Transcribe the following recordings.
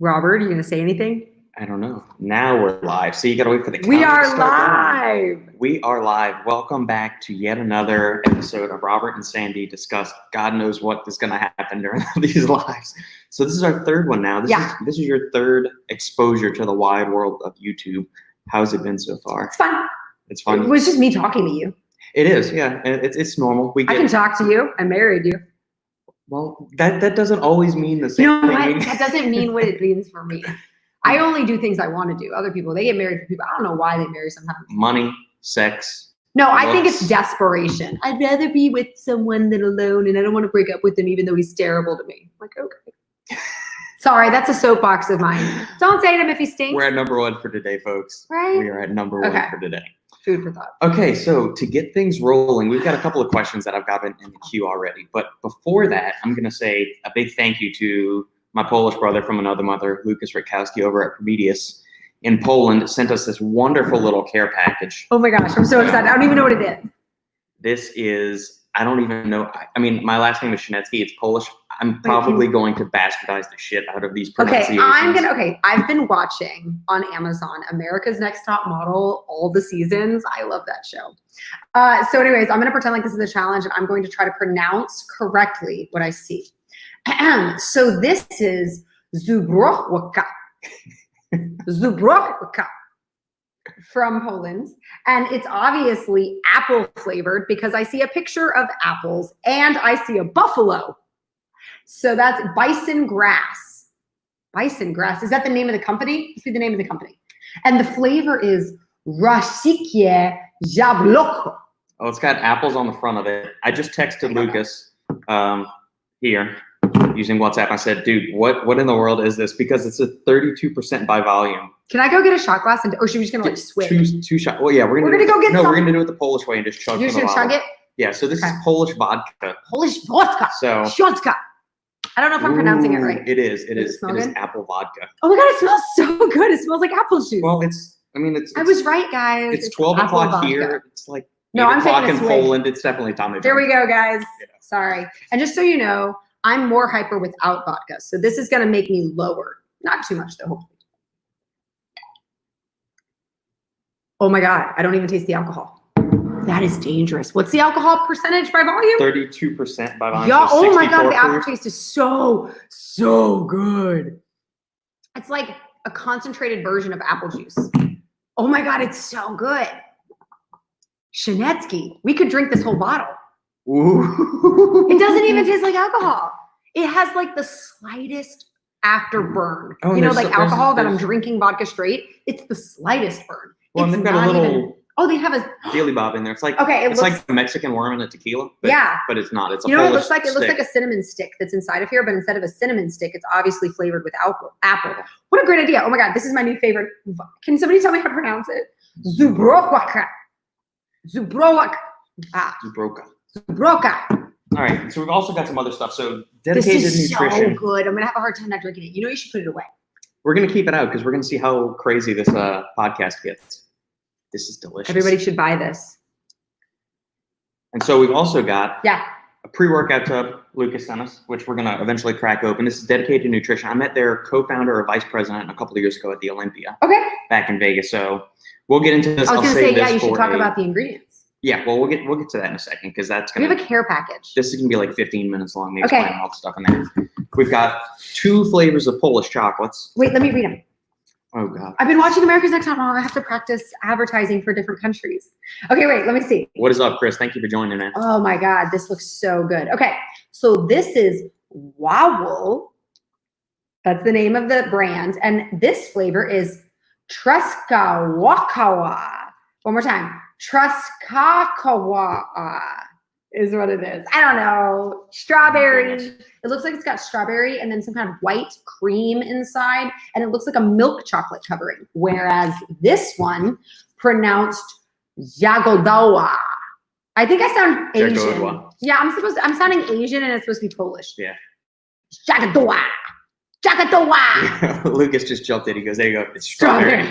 Robert, are you going to say anything? I don't know. Now we're live. So you got to wait for the We count are to start live. going. We are live. Welcome back to yet another episode of Robert and Sandy discuss God knows what is going to happen during these lives. So this is our third one now. This is your third exposure to the wide world of YouTube. How's it been so far? It's fun. It's fun. It was just me talking to you. It is, yeah. It's normal. I can talk to you. I married you. Well, that doesn't always mean the same You know thing. what? That doesn't mean what it means for me. I only do things I want to do. Other people, they get married for people. I don't know why they marry sometimes. Money, sex. No, I think it's desperation. I'd rather be with someone than alone, and I don't want to break up with him even though he's terrible to me. I'm like, okay. Sorry, that's a soapbox of mine. Don't date him if he stinks. We're at number one for today, folks. Right? We are at number one for today. Food for thought. Okay, so to get things rolling, we've got a couple of questions that I've got in the queue already. But before that, I'm going to say a big thank you to my Polish brother from another mother, Lucas Rutkowski over at Prometheus in Poland, sent us this wonderful little care package. Oh my gosh, I'm so excited. I don't even know what it is. This is, I don't even know. I mean, my last name is Shinetsky. It's Polish. I'm probably going to bastardize the shit out of these pronunciations. I've been watching on Amazon America's Next Top Model all the seasons. I love that show. So anyways, I'm gonna pretend like this is a challenge and I'm going to try to pronounce correctly what I see. So this is Zubrowka. Zubrowka from Poland. And it's obviously apple flavored because I see a picture of apples and I see a buffalo. So that's bison grass. Bison grass. Is that the name of the company? Let's see the name of the company. And the flavor is Rasikie Jabloko. Oh, it's got apples on the front of it. I just texted Lucas here using WhatsApp. I said, dude, what in the world is this? Because it's a 32% by volume. Can I go get a shot glass or should we just gonna like swig? Two shots. Well, yeah, we're gonna do it the Polish way and just chug. You're just gonna chug it? Yeah. So this is Polish vodka. Polish vodka. So Shotka. I don't know if I'm pronouncing it right. It is. It is good? apple vodka. Oh my god, it smells so good. It smells like apple juice. Well, I was right, guys. It's 12 o'clock here. It's like 8 I'm o'clock taking in a swig. Poland. It's definitely time to drink. There we go, guys. Yeah. Sorry. And just so you know, I'm more hyper without vodka. So this is gonna make me lower. Not too much though, hopefully. Oh my god, I don't even taste the alcohol. That is dangerous. What's the alcohol percentage by volume? 32% by volume. Yeah. So oh my god, the 64 aftertaste is so good. It's like a concentrated version of apple juice. Oh my god, it's so good. Shinetsky, we could drink this whole bottle. Ooh. It doesn't even taste like alcohol. It has like the slightest afterburn. Oh, you know, like alcohol that I'm drinking vodka straight. It's the slightest burn. Well, and they've got a little. They have a Dealy Bob in there. It's like it's like a Mexican worm in a tequila. But, but it's not. It's a Polish it looks like a cinnamon stick that's inside of here, but instead of a cinnamon stick, it's obviously flavored with apple. What a great idea! Oh my god, this is my new favorite. Can somebody tell me how to pronounce it? Zubrowka. Zubrowka. Zubrowka. All right, so we've also got some other stuff. So dedicated this is nutrition. So good. I'm gonna have a hard time not drinking it. You know, you should put it away. We're gonna keep it out because we're gonna see how crazy this podcast gets. This is delicious. Everybody should buy this. And so we've also got a pre-workout tub Lucas sent us, which we're gonna eventually crack open. This is dedicated to nutrition. I met their co-founder or vice president a couple of years ago at the Olympia. Okay. Back in Vegas. So we'll get into this. I was gonna say, you should talk about the ingredients. Yeah, well, we'll get to that in a second because that's gonna. We have a care package. This is gonna be like 15 minutes long. Me explaining all the stuff in there. We've got 2 flavors of Polish chocolates. Wait, let me read them. Oh god. I've been watching America's Next Top Model. I have to practice advertising for different countries. Okay, wait, let me see. What is up, Chris? Thank you for joining, man. Oh my god, this looks so good. Okay, so this is Wawel. That's the name of the brand, and this flavor is Truskawakawa. One more time. Truskawakawa is what it is. I don't know. Strawberry. It looks like it's got strawberry and then some kind of white cream inside, and it looks like a milk chocolate covering. Whereas this one, pronounced Jagodowa. I think I sound Asian. Jagodowa. Yeah, I'm sounding Asian and it's supposed to be Polish. Yeah. Jagodowa. Jagodowa. Lucas just jumped in. He goes, there you go. It's strawberry.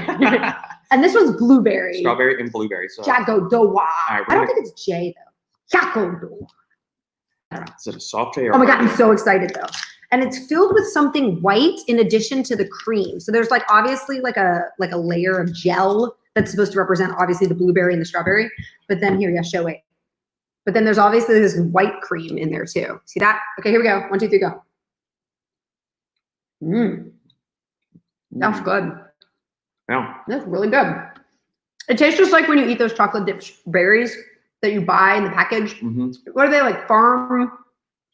And this one's blueberry. Strawberry and blueberry. So. Jagodowa. Right, I don't think it's J though. Jagodowa. Is it a soft J or Oh my God, I'm hard J? so excited though. And it's filled with something white in addition to the cream. So there's like obviously like a layer of gel that's supposed to represent obviously the blueberry and the strawberry. But then here, yeah, show it. But then there's obviously this white cream in there too. See that? Okay, here we go. 1, 2, 3, go. That's good. Yeah. That's really good. It tastes just like when you eat those chocolate dipped berries that you buy in the package. Mm-hmm. What are they, like farm?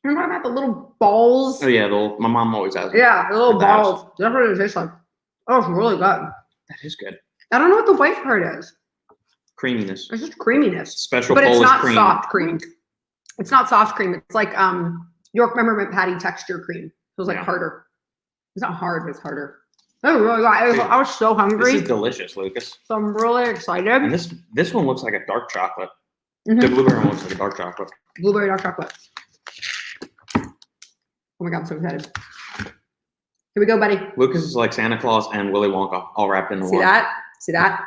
You're talking about the little balls? Oh yeah, my mom always has. Yeah, the little With that. balls. That's what it tastes like. Oh, it's really good. That is good. I don't know what the white part is. Creaminess. It's just creaminess. Special But Polish it's not cream. soft cream. It's not soft cream. It's like York peppermint patty texture cream. So it's like Yeah. harder. It's not hard, but it's harder. Oh, really good. I was so hungry. This is delicious, Lucas. So I'm really excited. And this one looks like a dark chocolate. Mhm. The blueberry one looks like a dark chocolate. Blueberry dark chocolate. Oh my God, I'm so excited. Here we go, buddy. Lucas is like Santa Claus and Willy Wonka all wrapped in See one. that? See that?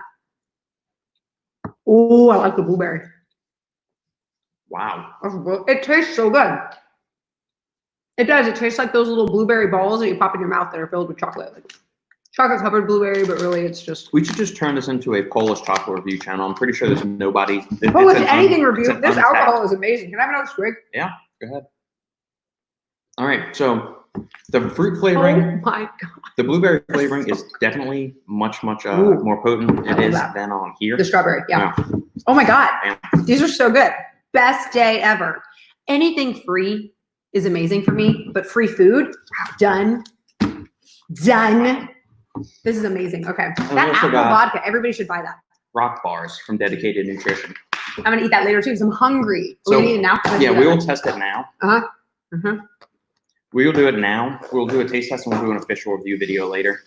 Oh, I like the blueberry. Wow. It tastes so good. It does. It tastes like those little blueberry balls that you pop in your mouth that are filled with chocolate. Like chocolate covered blueberry, but really it's just We should just turn this into a Polish chocolate review channel. I'm pretty sure there's nobody. Polish anything review. it's This an untapped- alcohol is amazing. Can I have another swig? Go ahead. All right. So the fruit flavoring, Oh my God. the blueberry flavoring is definitely much Ooh. more potent I it love is that. than on here. The strawberry. Yeah. Yeah. Oh my God. Yeah. These are so good. Best day ever. Anything free is amazing for me, but free food, done. Done. This is amazing. Okay. we That also apple got- vodka, everybody should buy that. Rock bars from Dedicated Nutrition. I'm gonna eat that later too because I'm hungry. So, We're gonna eat it now. Yeah, we will test it now. Uh-huh. We will do it now. We'll do a taste test and we'll do an official review video later.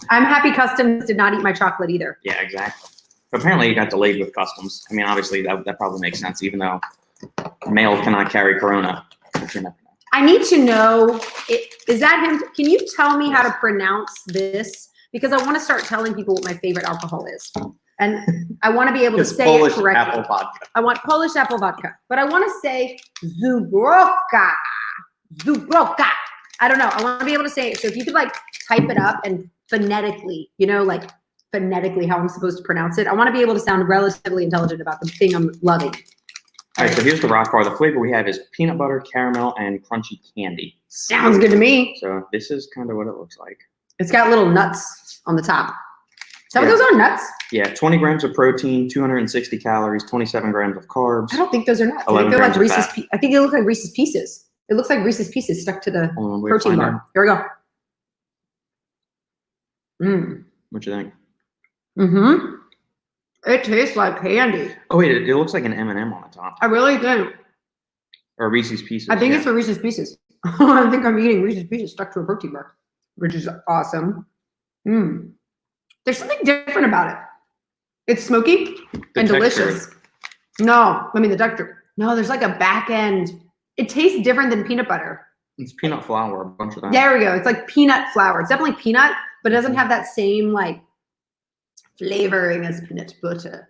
I'm happy Customs did not eat my chocolate either. Yeah, exactly. Apparently it got delayed with customs. I mean, obviously that probably makes sense, even though mail cannot carry Corona. But you never know. I need to know, is that him? Can you tell me how to pronounce this? Because I want to start telling people what my favorite alcohol is. And I want to be able to It's say Polish it correctly. apple vodka. I want Polish apple vodka, but I want to say Zubroka. Zubroka. I don't know. I want to be able to say it. So if you could like type it up and phonetically, like phonetically how I'm supposed to pronounce it. I want to be able to sound relatively intelligent about the thing I'm loving. All right, so here's the rock bar. The flavor we have is peanut butter, caramel, and crunchy candy. Sounds good to me. So this is kind of what it looks like. It's got little nuts on the top. Is that Yeah. what those are, nuts? Yeah, 20 grams of protein, 260 calories, 27 grams of carbs. I don't think those are nuts. I 11 think they're like grams of Reese's. fat. I think they look like Reese's Pieces. It looks like Reese's Pieces stuck to the Hold on, wait, protein find bar. out. Here we go. Mmm. What you think? Mm-hmm. It tastes like candy. Oh wait, it looks like an M&M on the top, I really do. or Reese's Pieces. I think yeah. it's the Reese's Pieces. I think I'm eating Reese's Pieces stuck to a protein bar, which is awesome. Mmm. There's something different about it. It's smoky The and texture. delicious. No, I mean the texture. No, there's like a back end. It tastes different than peanut butter. It's peanut flour, a bunch of that. There we go. It's like peanut flour. It's definitely peanut, but it doesn't have that same like flavoring as peanut butter.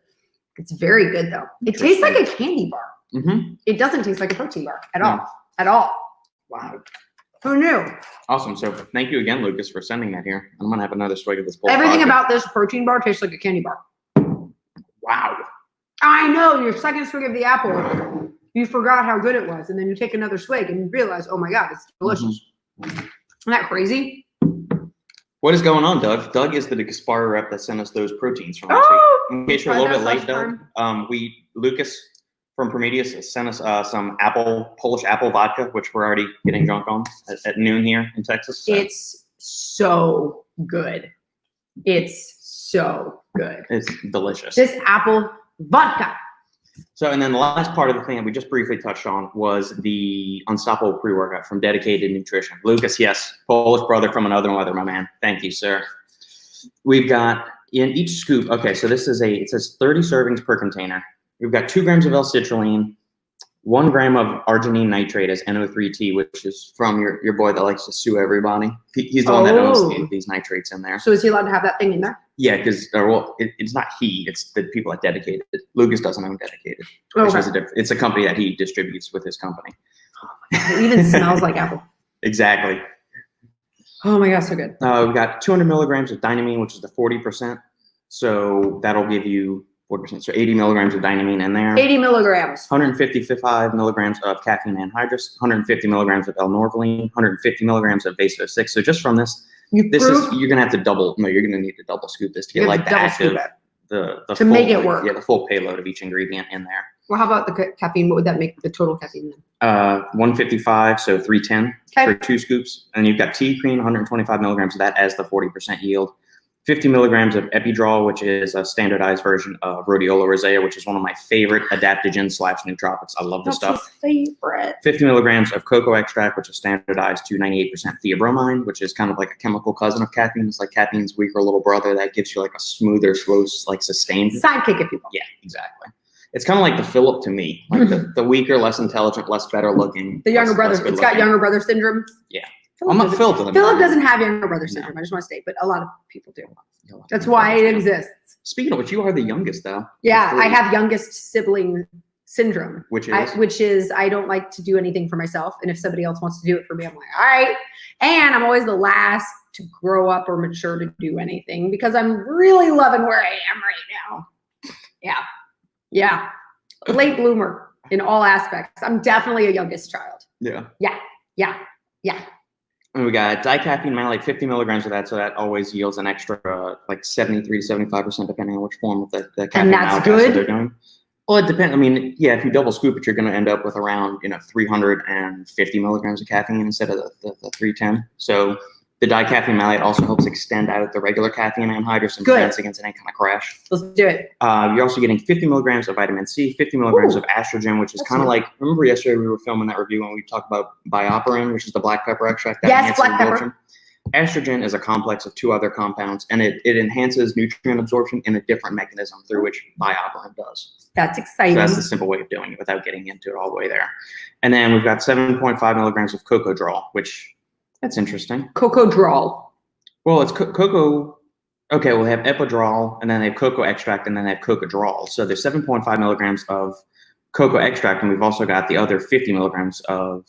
It's very good though. It tastes like a candy bar. Mm-hmm. It doesn't taste like a protein bar at No. all. At all. Wow. Who knew? Awesome. So thank you again, Lucas, for sending that here. I'm gonna have another swig of this. Polish Everything vodka. about this protein bar tastes like a candy bar. Wow. I know, your second swig of the apple, you forgot how good it was, and then you take another swig and you realize, oh my God, it's delicious. Isn't that crazy? What is going on, Doug? Doug is the Gaspar rep that sent us those proteins from last week. Oh! In case you're a little bit late, Find Doug, Lucas from Prometheus sent us some Polish apple vodka, which we're already getting drunk on at noon here in Texas. So It's so good. It's so good. it's delicious. This apple vodka. So, and then the last part of the thing that we just briefly touched on was the Unstoppable pre-workout from Dedicated Nutrition. Lucas, yes, Polish brother from another mother, my man. Thank you, sir. We've got in each scoop. Okay, so this is it says 30 servings per container. We've got 2 grams of L-citrulline, 1 gram of arginine nitrate as NO3T, which is from your boy that likes to sue everybody. He's the one that owns these nitrates in there. So is he allowed to have that thing in there? Yeah, because it's not he; it's the people that Dedicated. Lucas doesn't own Dedicated. It's a company that he distributes with his company. It even smells like apple. Exactly. Oh my gosh, so good. We've got 200 milligrams of dynamine, which is the 40%. So that'll give you 40%. So 80 milligrams of dynamine in there. 80 milligrams. 155 milligrams of caffeine anhydrous, 150 milligrams of L-norvaline, 150 milligrams of Vaso-6. So just from this, you're gonna have to you're gonna need to double scoop this to get like the active, the to full, make it work. Yeah, the full payload of each ingredient in there. Well, how about the caffeine? What would that make the total caffeine then? 155, so 310 for 2 scoops. And you've got tea cream, 125 milligrams of that as the 40% yield. 50 milligrams of Epidraw, which is a standardized version of Rhodiola rosea, which is one of my favorite adaptogens / nootropics. I love this stuff. His favorite. 50 milligrams of cocoa extract, which is standardized to 98% theobromine, which is kind of like a chemical cousin of caffeine. It's like caffeine's weaker little brother that gives you like a smoother, slow, like sustained sidekick, if you will. Yeah, exactly. It's kind of like the Philip to me, like the weaker, less intelligent, less better looking. The younger brother. It's got younger brother syndrome. Yeah. I'm not Philip. Philip doesn't have younger brother syndrome. I just want to state, but a lot of people do. That's why it exists. Speaking of which, you are the youngest, though. Yeah, I have youngest sibling syndrome, which is I don't like to do anything for myself, and if somebody else wants to do it for me, I'm like, all right. And I'm always the last to grow up or mature to do anything because I'm really loving where I am right now. Yeah, late bloomer in all aspects. I'm definitely a youngest child. Yeah. And we got dicaffeine malate, 50 milligrams of that, so that always yields an extra like 73 to 75%, depending on which form of the caffeine malate they're doing. Well, it depends. I mean, yeah, if you double scoop it, you're going to end up with around 350 milligrams of caffeine instead of the 310. So the dicaffeine malate also helps extend out the regular caffeine anhydrous and prevents against any kind of crash. Let's do it. You're also getting 50 milligrams of vitamin C, 50 milligrams of estrogen, which is kind of like, remember yesterday we were filming that review when we talked about bioperin, which is the black pepper extract. Yes, black pepper. Estrogen is a complex of 2 other compounds, and it enhances nutrient absorption in a different mechanism through which bioperin does. That's exciting. So that's the simple way of doing it without getting into it all the way there. And then we've got 7.5 milligrams of Cocodrol, which that's interesting. Cocodrol. Well, it's cocoa. Okay, well, they have Epidraw, and then they have cocoa extract, and then they have Cocodrol. So there's 7.5 milligrams of cocoa extract, and we've also got the other 50 milligrams of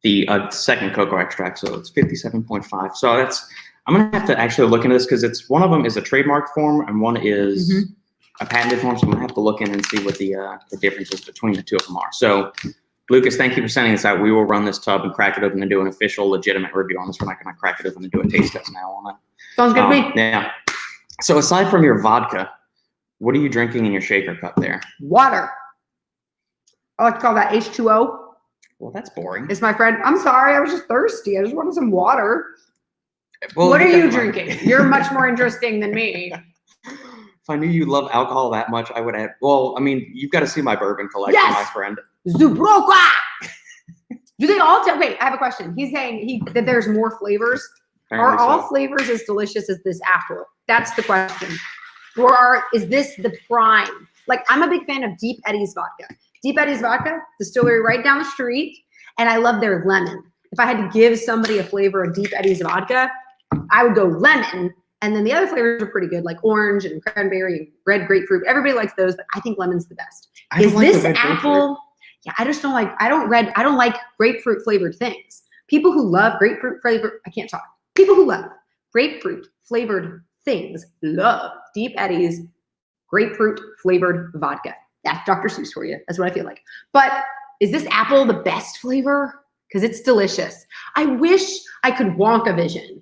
the second cocoa extract. So it's 57.5. So I'm going to have to actually look into this because one of them is a trademark form, and one is a patented form. So I'm going to have to look in and see what the differences between the 2 of them are. So Lucas, thank you for sending this out. We will run this tub and crack it open and do an official, legitimate review on this. We're not going to crack it open and do a taste test now on it. Sounds good to me. Yeah. So aside from your vodka, what are you drinking in your shaker cup there? Water. I like to call that H2O. Well, that's boring. It's my friend. I'm sorry. I was just thirsty. I just wanted some water. Well, what are you drinking? You're much more interesting than me. If I knew you love alcohol that much, I would add. Well, I mean, you've got to see my bourbon collection, my friend. Zubroka. Do they all? Wait, I have a question. He's saying that there's more flavors. Apparently are all flavors as delicious as this apple? That's the question. Or is this the prime? Like, I'm a big fan of Deep Eddy's vodka. Deep Eddy's vodka, distillery right down the street, and I love their lemon. If I had to give somebody a flavor of Deep Eddy's vodka, I would go lemon. And then the other flavors are pretty good, like orange and cranberry and red grapefruit. Everybody likes those, but I think lemon's the best. Is this apple? Yeah, I just don't like. I don't like grapefruit flavored things. People who love grapefruit flavored, I can't talk. People who love grapefruit flavored things love Deep Eddy's grapefruit flavored vodka. That's Dr. Seuss for you. That's what I feel like. But is this apple the best flavor? Because it's delicious. I wish I could Wonka vision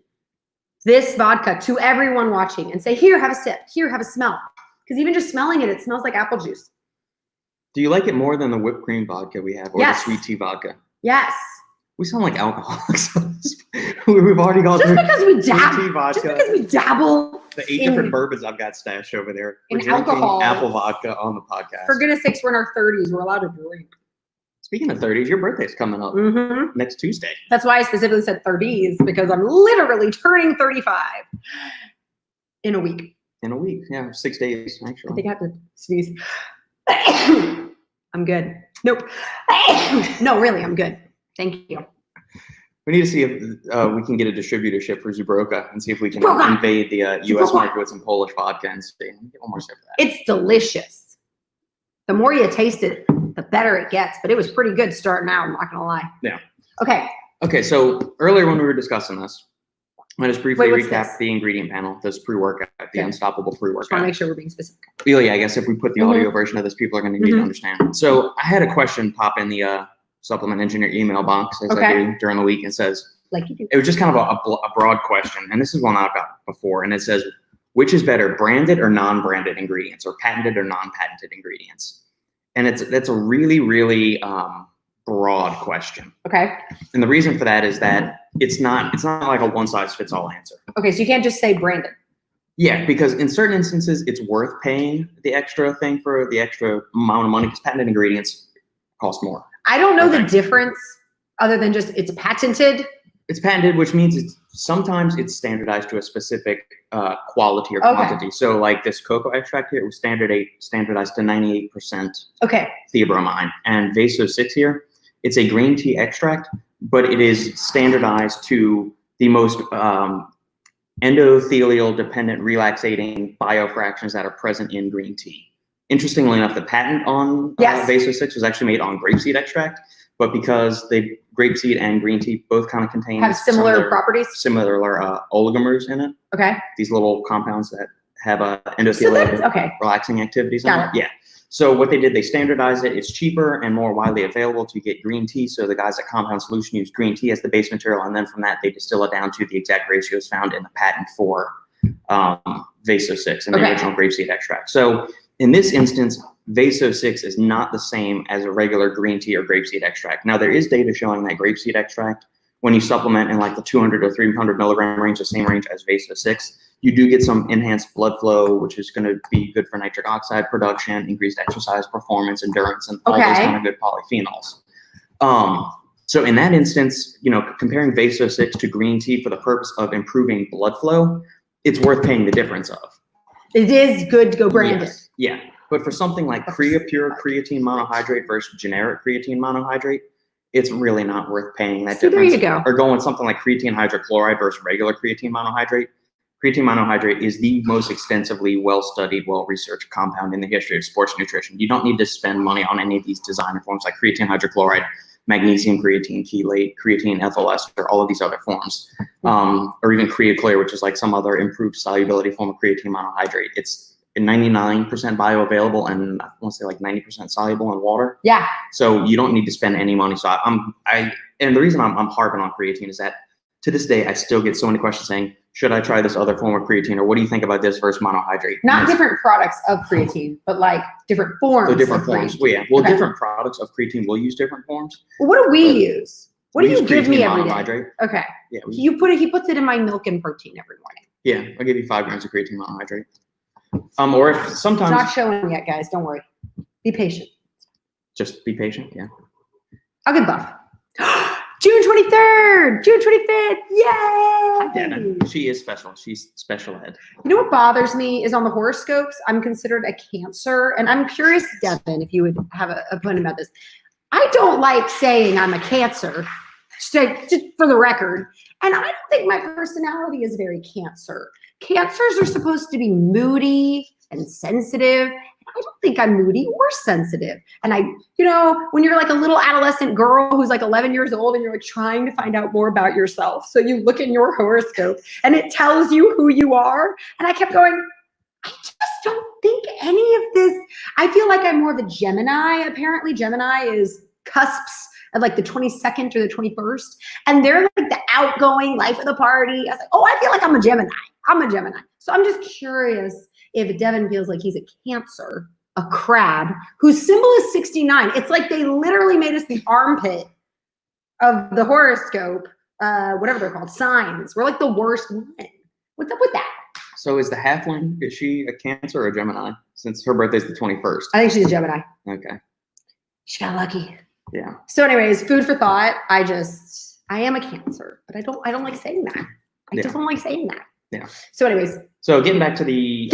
this vodka to everyone watching and say, here, have a sip. Here, have a smell. Because even just smelling it, it smells like apple juice. Do you like it more than the whipped cream vodka we have or the sweet tea vodka? Yes. We sound like alcoholics. We've already gone through just because we dabble the 8 different bourbons I've got stashed over there. In alcohol. Apple vodka on the podcast. For goodness sakes, we're in our 30s. We're allowed to drink. Speaking of 30s, your birthday's coming up next Tuesday. That's why I specifically said 30s, because I'm literally turning 35 in a week. In a week, yeah, 6 days, actually. I think I have to sneeze. I'm good. Nope. No, really, I'm good. Thank you. We need to see if we can get a distributorship for Zubroka and see if we can Zubroka! invade the U.S. market with some Polish vodka and see. Get one more sip of that. It's delicious. The more you taste it, the better it gets. But it was pretty good starting out, I'm not going to lie. Yeah. Okay. Okay, so earlier when we were discussing this, I just briefly Wait, what's recap this? the ingredient panel, this pre-workout, the Okay. Unstoppable Just want to pre-workout. make sure we're being specific. Well, yeah, I guess if we put the audio version of this, people are going to need to understand. So I had a question pop in the supplement engineer email box as I do during the week, and says, Like you do. it was just kind of a broad question, and this is one I've got before, and it says, which is better, branded or non-branded ingredients, or patented or non-patented ingredients? And that's a really, really broad question. Okay. And the reason for that is that it's not like a one-size-fits-all answer. Okay, so you can't just say branded. Yeah, because in certain instances, it's worth paying the extra thing for the extra amount of money, because patented ingredients cost more. I don't know the difference other than just it's patented. It's patented, which means sometimes it's standardized to a specific quality or quantity. So like this cocoa extract here, it was standardized to 98% theobromine. And Vaso 6 here, it's a green tea extract, but it is standardized to the most endothelial dependent relaxating biofractions that are present in green tea. Interestingly enough, the patent on Vaso 6 was actually made on grapeseed extract, but because the grapeseed and green tea both kind of contain have similar properties, similar oligomers in it. Okay. These little compounds that have endothelial relaxing activities in it. Yeah. So what they did, they standardized it. It's cheaper and more widely available to get green tea. So the guys at Compound Solution use green tea as the base material, and then from that they distill it down to the exact ratios found in the patent for Vaso 6 and the original grapeseed extract. So in this instance, Vaso 6 is not the same as a regular green tea or grapeseed extract. Now there is data showing that grapeseed extract, when you supplement in like the 200 or 300 milligram range, the same range as Vaso 6, you do get some enhanced blood flow, which is going to be good for nitric oxide production, increased exercise performance, endurance, and all those kind of good polyphenols. So in that instance, comparing Vaso 6 to green tea for the purpose of improving blood flow, it's worth paying the difference of. It is good to go branded. Yes. Yeah. But for something like Pure creatine monohydrate versus generic creatine monohydrate, it's really not worth paying that difference. There you go. Or going something like creatine hydrochloride versus regular creatine monohydrate. Creatine monohydrate is the most extensively well-studied, well-researched compound in the history of sports nutrition. You don't need to spend money on any of these designer forms like creatine hydrochloride, magnesium creatine chelate, creatine ethyl ester, all of these other forms, or even creaclear, which is like some other improved solubility form of creatine monohydrate. It's 99% bioavailable and I want to say like 90% soluble in water. Yeah. So you don't need to spend any money. So and the reason I'm harping on creatine is that to this day I still get so many questions saying, should I try this other form of creatine, or what do you think about this versus monohydrate? Not different products of creatine, but like different forms. So different forms. Well, yeah. Well, different products of creatine will use different forms. Well, what do we use? What do you give me every monohydrate. day? Okay. Yeah. He puts it in my milk and protein every morning. Yeah, I'll give you 5 grams of creatine monohydrate. Or if sometimes it's not showing yet, guys. Don't worry. Be patient. Just be patient. Yeah. I'll get buff. June 23rd, June 25th. Yay! Yeah, she is special. She's special ed. You know what bothers me is on the horoscopes, I'm considered a Cancer, and I'm curious, Devin, if you would have a opinion about this. I don't like saying I'm a Cancer, just for the record, and I don't think my personality is very Cancer. Cancers are supposed to be moody and sensitive. I don't think I'm moody or sensitive. And when you're like a little adolescent girl who's like 11 years old and you're like trying to find out more about yourself. So you look in your horoscope and it tells you who you are. And I kept going, I just don't think any of this. I feel like I'm more of a Gemini. Apparently Gemini is cusps at like the 22nd or the 21st. And they're like the outgoing life of the party. I was like, I feel like I'm a Gemini. I'm a Gemini. So I'm just curious if Devin feels like he's a Cancer, a crab, whose symbol is 69. It's like they literally made us the armpit of the horoscope, whatever they're called, signs. We're like the worst one. What's up with that? So is the halfling, is she a Cancer or a Gemini? Since her birthday's the 21st. I think she's a Gemini. Okay. She got lucky. Yeah. So anyways, food for thought. I am a Cancer, but I don't like saying that. I just don't like saying that. Yeah. So anyways, So getting back to the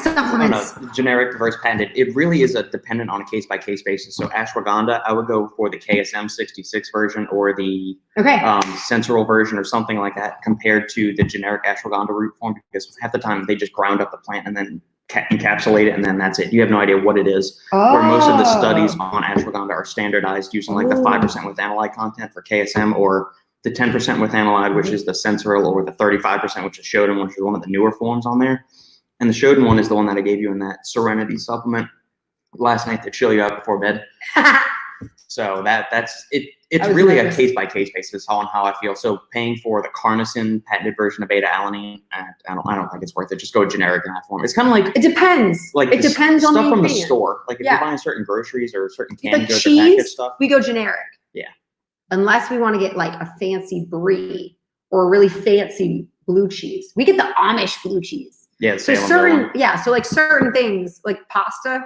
supplements. Generic versus patented, it really is a dependent on a case-by-case basis. So ashwagandha, I would go for the KSM 66 version or the sensoryl version or something like that compared to the generic ashwagandha root form, because half the time they just ground up the plant and then encapsulate it, and then that's it. You have no idea what it is. Where most of the studies on ashwagandha are standardized using like the 5% with amylide content for KSM, or the 10% with amylide, which is the sensoryl, or the 35%, which is Shodan, which is one of the newer forms on there. And the Shodan one is the one that I gave you in that Serenity supplement last night to chill you out before bed. So that's it. It's really a case-by-case basis on how I feel. So paying for the Carnosine patented version of beta-alanine, I don't think it's worth it. Just go generic in that form. It's kind of like, it depends. Like it depends on stuff the from the store. Like if you're buying certain groceries or certain canned goods or packaged stuff, we go generic. Yeah. Unless we want to get like a fancy brie or a really fancy blue cheese. We get the Amish blue cheese. Yeah. So so like certain things, like pasta,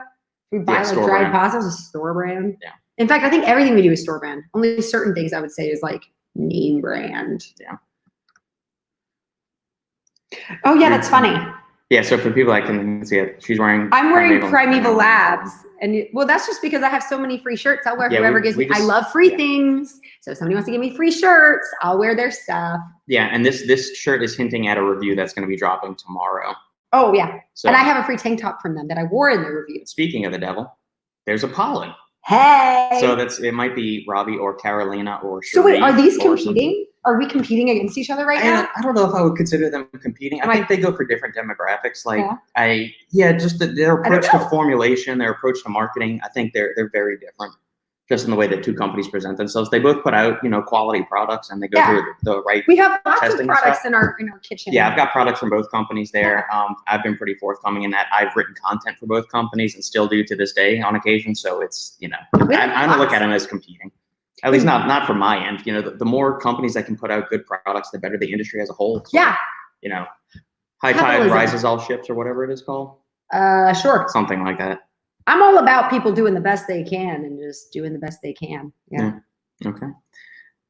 we buy like dried pasta as a store brand. Yeah. In fact, I think everything we do is store brand. Only certain things I would say is like name brand. Yeah. Oh yeah, that's funny. Yeah, so for people I can see it, I'm wearing Primeval Labs, and well, that's just because I have so many free shirts. I'll wear whoever gives me. I love free things, so if somebody wants to give me free shirts, I'll wear their stuff. Yeah, and this shirt is hinting at a review that's going to be dropping tomorrow. Oh yeah, so, and I have a free tank top from them that I wore in the review. Speaking of the devil, there's a pollen. Hey. So it might be Robbie or Carolina or Cherie. So wait, are these competing? Are we competing against each other right now? I don't know if I would consider them competing. I think they go for different demographics. Like just their approach to formulation, their approach to marketing. I think they're very different, just in the way that two companies present themselves. They both put out quality products, and they go through the right. We have lots of products in our kitchen. Yeah, I've got products from both companies there. I've been pretty forthcoming in that. I've written content for both companies and still do to this day on occasion. So it's I don't look at them as competing. At least not from my end. The more companies that can put out good products, the better the industry as a whole. So, high tide rises all ships, or whatever it is called. Sure. Something like that. I'm all about people doing the best they can and just doing the best they can. Yeah. Okay.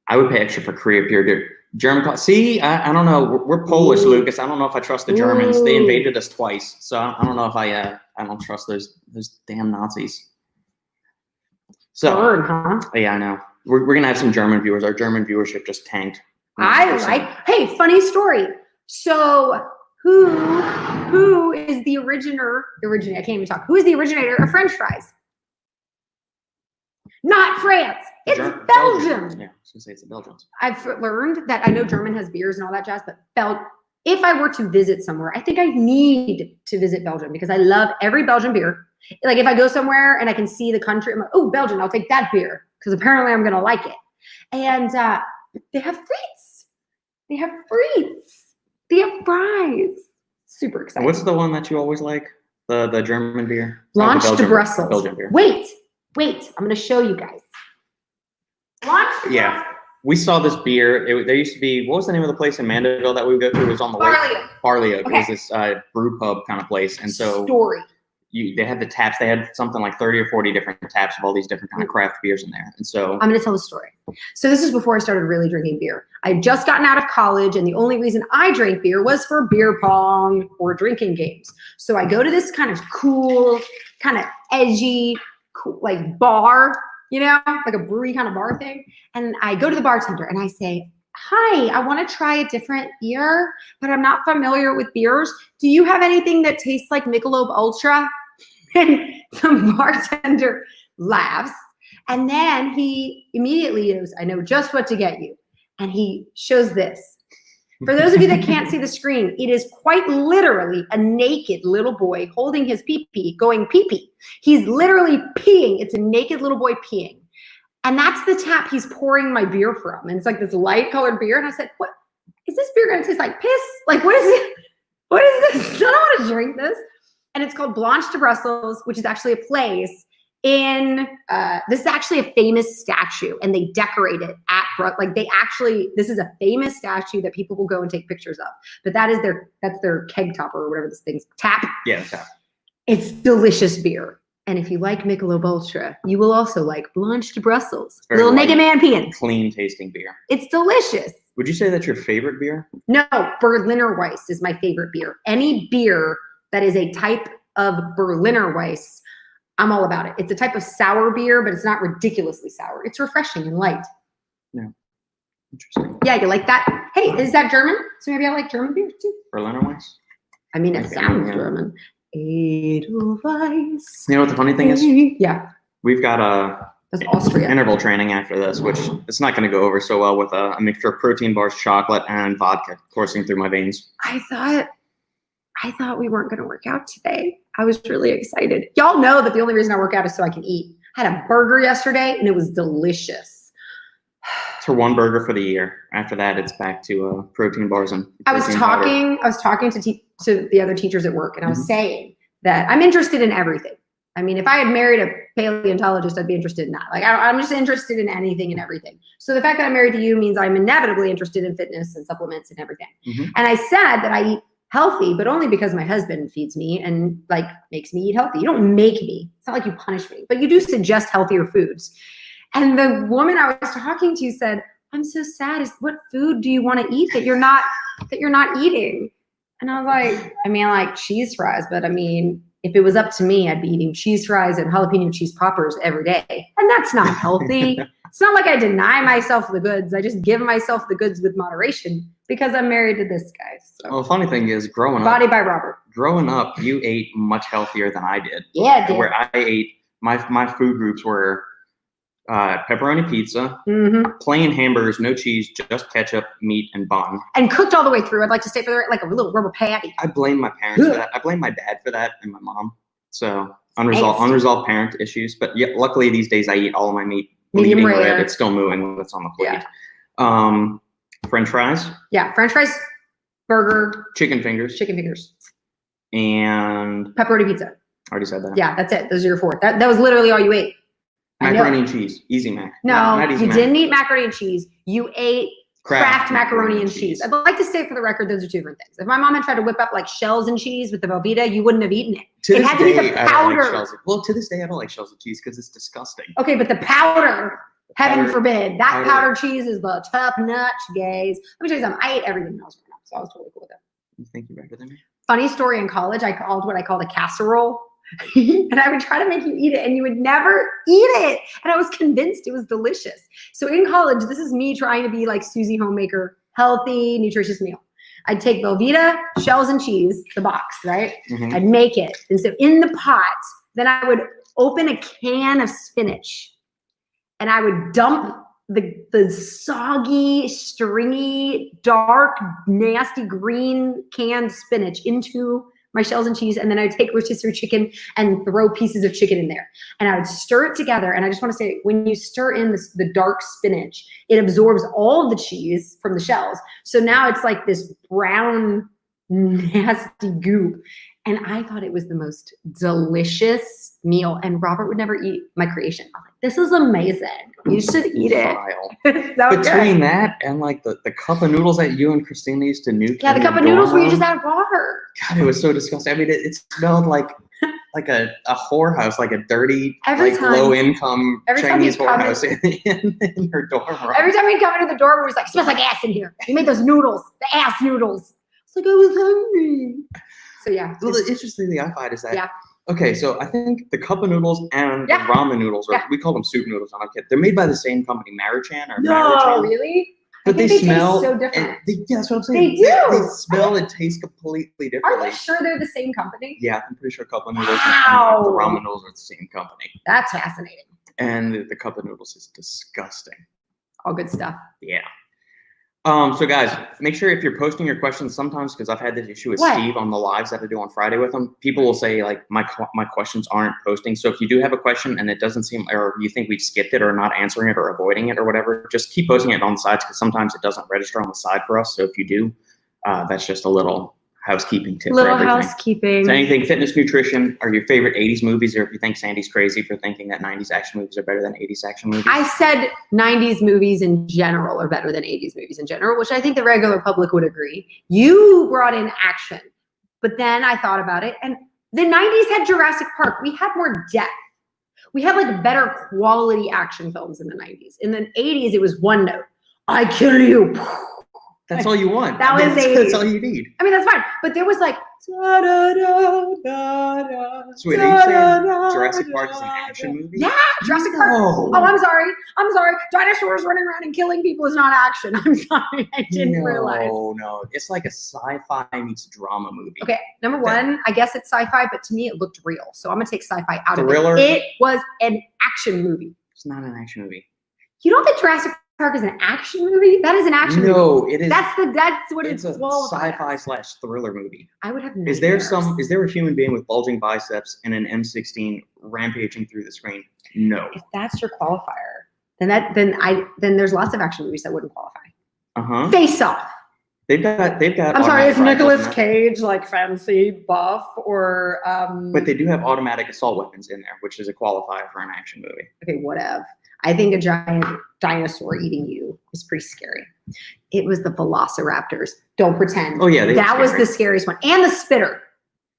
I would pay extra for Korea beer, dude. German. See, I don't know. We're Polish, Lucas. I don't know if I trust the Germans. They invaded us twice, so I don't know if I don't trust those damn Nazis. So, Burn, huh? Yeah, I know. We're going to have some German viewers. Our German viewership just tanked. Hey, funny story. So who is the originator? I can't even talk. Who is the originator of French fries? Not France. It's Belgium. Yeah, I was going to say it's the Belgians. I've learned that I know German has beers and all that jazz, but if I were to visit somewhere, I think I need to visit Belgium because I love every Belgian beer. Like if I go somewhere and I can see the country, I'm like, oh, Belgium, I'll take that beer because apparently I'm going to like it. And they have frites. They have fries. Super exciting. What's the one that you always like? The German beer? Blanche de Brussels. Belgian beer. Wait. I'm going to show you guys. Blanche de Brussels. We saw this beer. There used to be, what was the name of the place in Mandeville that we would go to? It was on the Barley lake. Barley Oak. Okay. It was this brew pub kind of place. And so they had the taps. They had something like 30 or 40 different taps of all these different kind of craft beers in there. And so I'm going to tell the story. So this is before I started really drinking beer. I had just gotten out of college, and the only reason I drank beer was for beer pong or drinking games. So I go to this kind of cool, kind of edgy, like bar, like a brewery kind of bar thing. And I go to the bartender and I say, hi, I want to try a different beer, but I'm not familiar with beers. Do you have anything that tastes like Michelob Ultra? And the bartender laughs. And then he immediately goes, I know just what to get you. And he shows this. For those of you that can't see the screen, it is quite literally a naked little boy holding his pee-pee, going pee-pee. He's literally peeing. It's a naked little boy peeing. And that's the tap he's pouring my beer from. And it's like this light colored beer. And I said, what? Is this beer going to taste like piss? Like, what is it? What is this? I don't want to drink this. And it's called Blanche de Brussels, which is actually a place in, this is actually a famous statue, and they decorate it at, this is a famous statue that people will go and take pictures of. But that's their keg topper or whatever this thing's, tap. Yeah, tap. It's delicious beer. And if you like Michelob Ultra, you will also like Blanche de Brussels. Little naked man peeing. Clean tasting beer. It's delicious. Would you say that's your favorite beer? No, Berliner Weiss is my favorite beer. Any beer that is a type of Berliner Weiss, I'm all about it. It's a type of sour beer, but it's not ridiculously sour. It's refreshing and light. Yeah. Interesting. Yeah, you like that? Hey, is that German? So maybe I like German beer too. Berliner Weiss? I mean, it Okay, sounds yeah. German. Edelweiss. You know what the funny thing is? Yeah, We've got that's Austria. interval training after this, which it's not going to go over so well with a mixture of protein bars, chocolate, and vodka coursing through my veins. I thought we weren't going to work out today. I was really excited. Y'all know that the only reason I work out is so I can eat. I had a burger yesterday and it was delicious. It's for one burger for the year. After that, it's back to protein bars and I was protein powder. talking to the other teachers at work, and I was Mhm. saying that I'm interested in everything. I mean, if I had married a paleontologist, I'd be interested in that. Like, I'm just interested in anything and everything. So the fact that I'm married to you means I'm inevitably interested in fitness and supplements and everything. Mhm. And I said that I eat healthy, but only because my husband feeds me and like makes me eat healthy. You don't make me. It's not like you punish me, but you do suggest healthier foods. And the woman I was talking to said, "I'm so sad. What food do you want to eat that you're not eating?" And I was like, I mean, I like cheese fries, but I mean, if it was up to me, I'd be eating cheese fries and jalapeno cheese poppers every day. And that's not healthy. It's not like I deny myself the goods. I just give myself the goods with moderation because I'm married to this guy. So. Well, the funny thing is, growing up, you ate much healthier than I did. Yeah, I did. Where I ate, my food groups were pepperoni pizza, plain hamburgers, no cheese, just ketchup, meat, and bun. And cooked all the way through. I'd like to stay for the, like a little rubber patty. I blame my parents for that. I blame my dad for that and my mom. So unresolved parent issues. But yeah, luckily these days I eat all of my meat Medium rare. It's still mooing when it's on the plate. Yeah. French fries. Yeah, French fries, burger, chicken fingers, and pepperoni pizza. Already said that. Yeah, that's it. Those are your four. That was literally all you ate. Macaroni and cheese, Easy Mac. No, not Easy you Mac. didn't eat macaroni and cheese. You ate Kraft macaroni and cheese. cheese. I'd like to say for the record, those are two different things. If my mom had tried to whip up like shells and cheese with the Velveeta, you wouldn't have eaten it. It had to be the powder. Well, to this day, I don't like shells of cheese because it's disgusting. Okay, but the powder, heaven forbid, that powder. powdered cheese is the top notch, guys. Let me tell you something. I ate everything when I was growing up, so I was totally cool with it. You think you're better than me? Funny story, in college, I called what I called a casserole. And I would try to make you eat it and you would never eat it. And I was convinced it was delicious. So in college, this is me trying to be like Susie Homemaker, healthy, nutritious meal. I'd take Velveeta, shells and cheese, the box, right? Mm-hmm. I'd make it. And so in the pot, then I would open a can of spinach and I would dump the soggy, stringy, dark, nasty green canned spinach into my shells and cheese, and then I would take rotisserie chicken and throw pieces of chicken in there. And I would stir it together. And I just want to say, when you stir in the dark spinach, it absorbs all of the cheese from the shells. So now it's like this brown, nasty goop. And I thought it was the most delicious meal. And Robert would never eat my creation. I was like, this is amazing. You should eat it. It's so Between good. that and like the cup of noodles that you and Christina used to nuke. Yeah, the cup of noodles where you just add water. God, it was so disgusting. I mean, it smelled like a whorehouse, like a dirty, low income Chinese whorehouse in her dorm room. Every time we'd come into the door, we was like, it smells like ass in here. You made those noodles, the ass noodles. It's like, I was hungry. So yeah. Well, the interesting thing I find is that, okay, so I think the cup of noodles and the ramen noodles, or we call them soup noodles, I don't care. They're made by the same company, Maruchan or Maruchan. No, really? But they smell taste so different. Yeah, that's what I'm saying. They do. They smell and taste completely different. Are you sure they're the same company? Yeah, I'm pretty sure cup of noodles Wow. and the ramen noodles are the same company. That's fascinating. And the cup of noodles is disgusting. All good stuff. Yeah. So guys, make sure if you're posting your questions sometimes, because I've had this issue with Steve on the lives that I do on Friday with him, people will say like my questions aren't posting. So if you do have a question and it doesn't seem, or you think we've skipped it or not answering it or avoiding it or whatever, just keep posting it on the sides because sometimes it doesn't register on the side for us. So if you do, that's just a little housekeeping tip. Little for everything. housekeeping. So anything fitness, nutrition, or your favorite 80s movies, or if you think Sandy's crazy for thinking that 90s action movies are better than 80s action movies. I said 90s movies in general are better than 80s movies in general, which I think the regular public would agree. You brought in action, but then I thought about it, and the 90s had Jurassic Park. We had more depth. We had like better quality action films in the 90s. In the 80s, it was one note. I kill you. That's all you want. That was that's all you need. I mean, that's fine. But there was like, da, da, da, da, da, So wait, are you saying Jurassic Park is an action movie? Yeah, Jurassic Park. No. Oh, I'm sorry. Dinosaurs running around and killing people is not action. I'm sorry. I didn't realize. No. It's like a sci-fi meets drama movie. Okay, number one, I guess it's sci-fi, but to me it looked real. So I'm gonna take sci-fi out Thriller? of it. It was an action movie. It's not an action movie. You don't think Jurassic Park is an action movie? That is an action movie. No, it is. That's what It's it's a qualified sci-fi as. / thriller movie. I would have Is there a human being with bulging biceps and an M16 rampaging through the screen? No. If that's your qualifier, then there's lots of action movies that wouldn't qualify. Uh-huh. Face Off. They've got I'm sorry, is automatic rifles in Nicolas there. Cage like fancy buff or But they do have automatic assault weapons in there, which is a qualifier for an action movie. okay, whatever. I think a giant dinosaur eating you is pretty scary. It was the velociraptors. Don't pretend. Oh yeah, they That were was scary. the scariest one. And the spitter.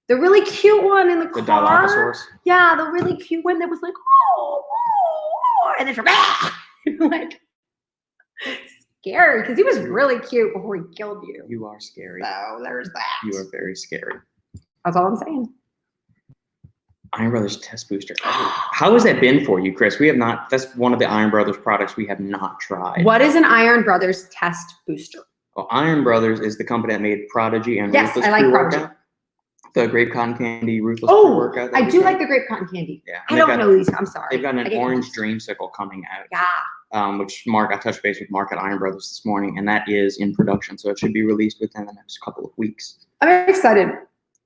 The really cute one in the The car. Dilophosaurus. Yeah, the really cute one that was like, oh, and then from like scary because he was really cute before he killed you. You are scary. So there's that. You are very scary. That's all I'm saying. Iron Brothers test booster. How has that been for you, Chris? We have not. That's one of the Iron Brothers products we have not tried. What is an Iron Brothers test booster? Well, Iron Brothers is the company that made Prodigy and Yes, Ruthless I like pre-workout. Prodigy. The grape cotton candy Ruthless Oh, pre-workout. that I we do tried. like the grape cotton candy. Yeah, I and don't know these. I'm sorry. They've got I an get orange confused. dreamsicle coming out. Yeah. Which I touched base with Mark at Iron Brothers this morning, and that is in production, so it should be released within the next couple of weeks. I'm excited.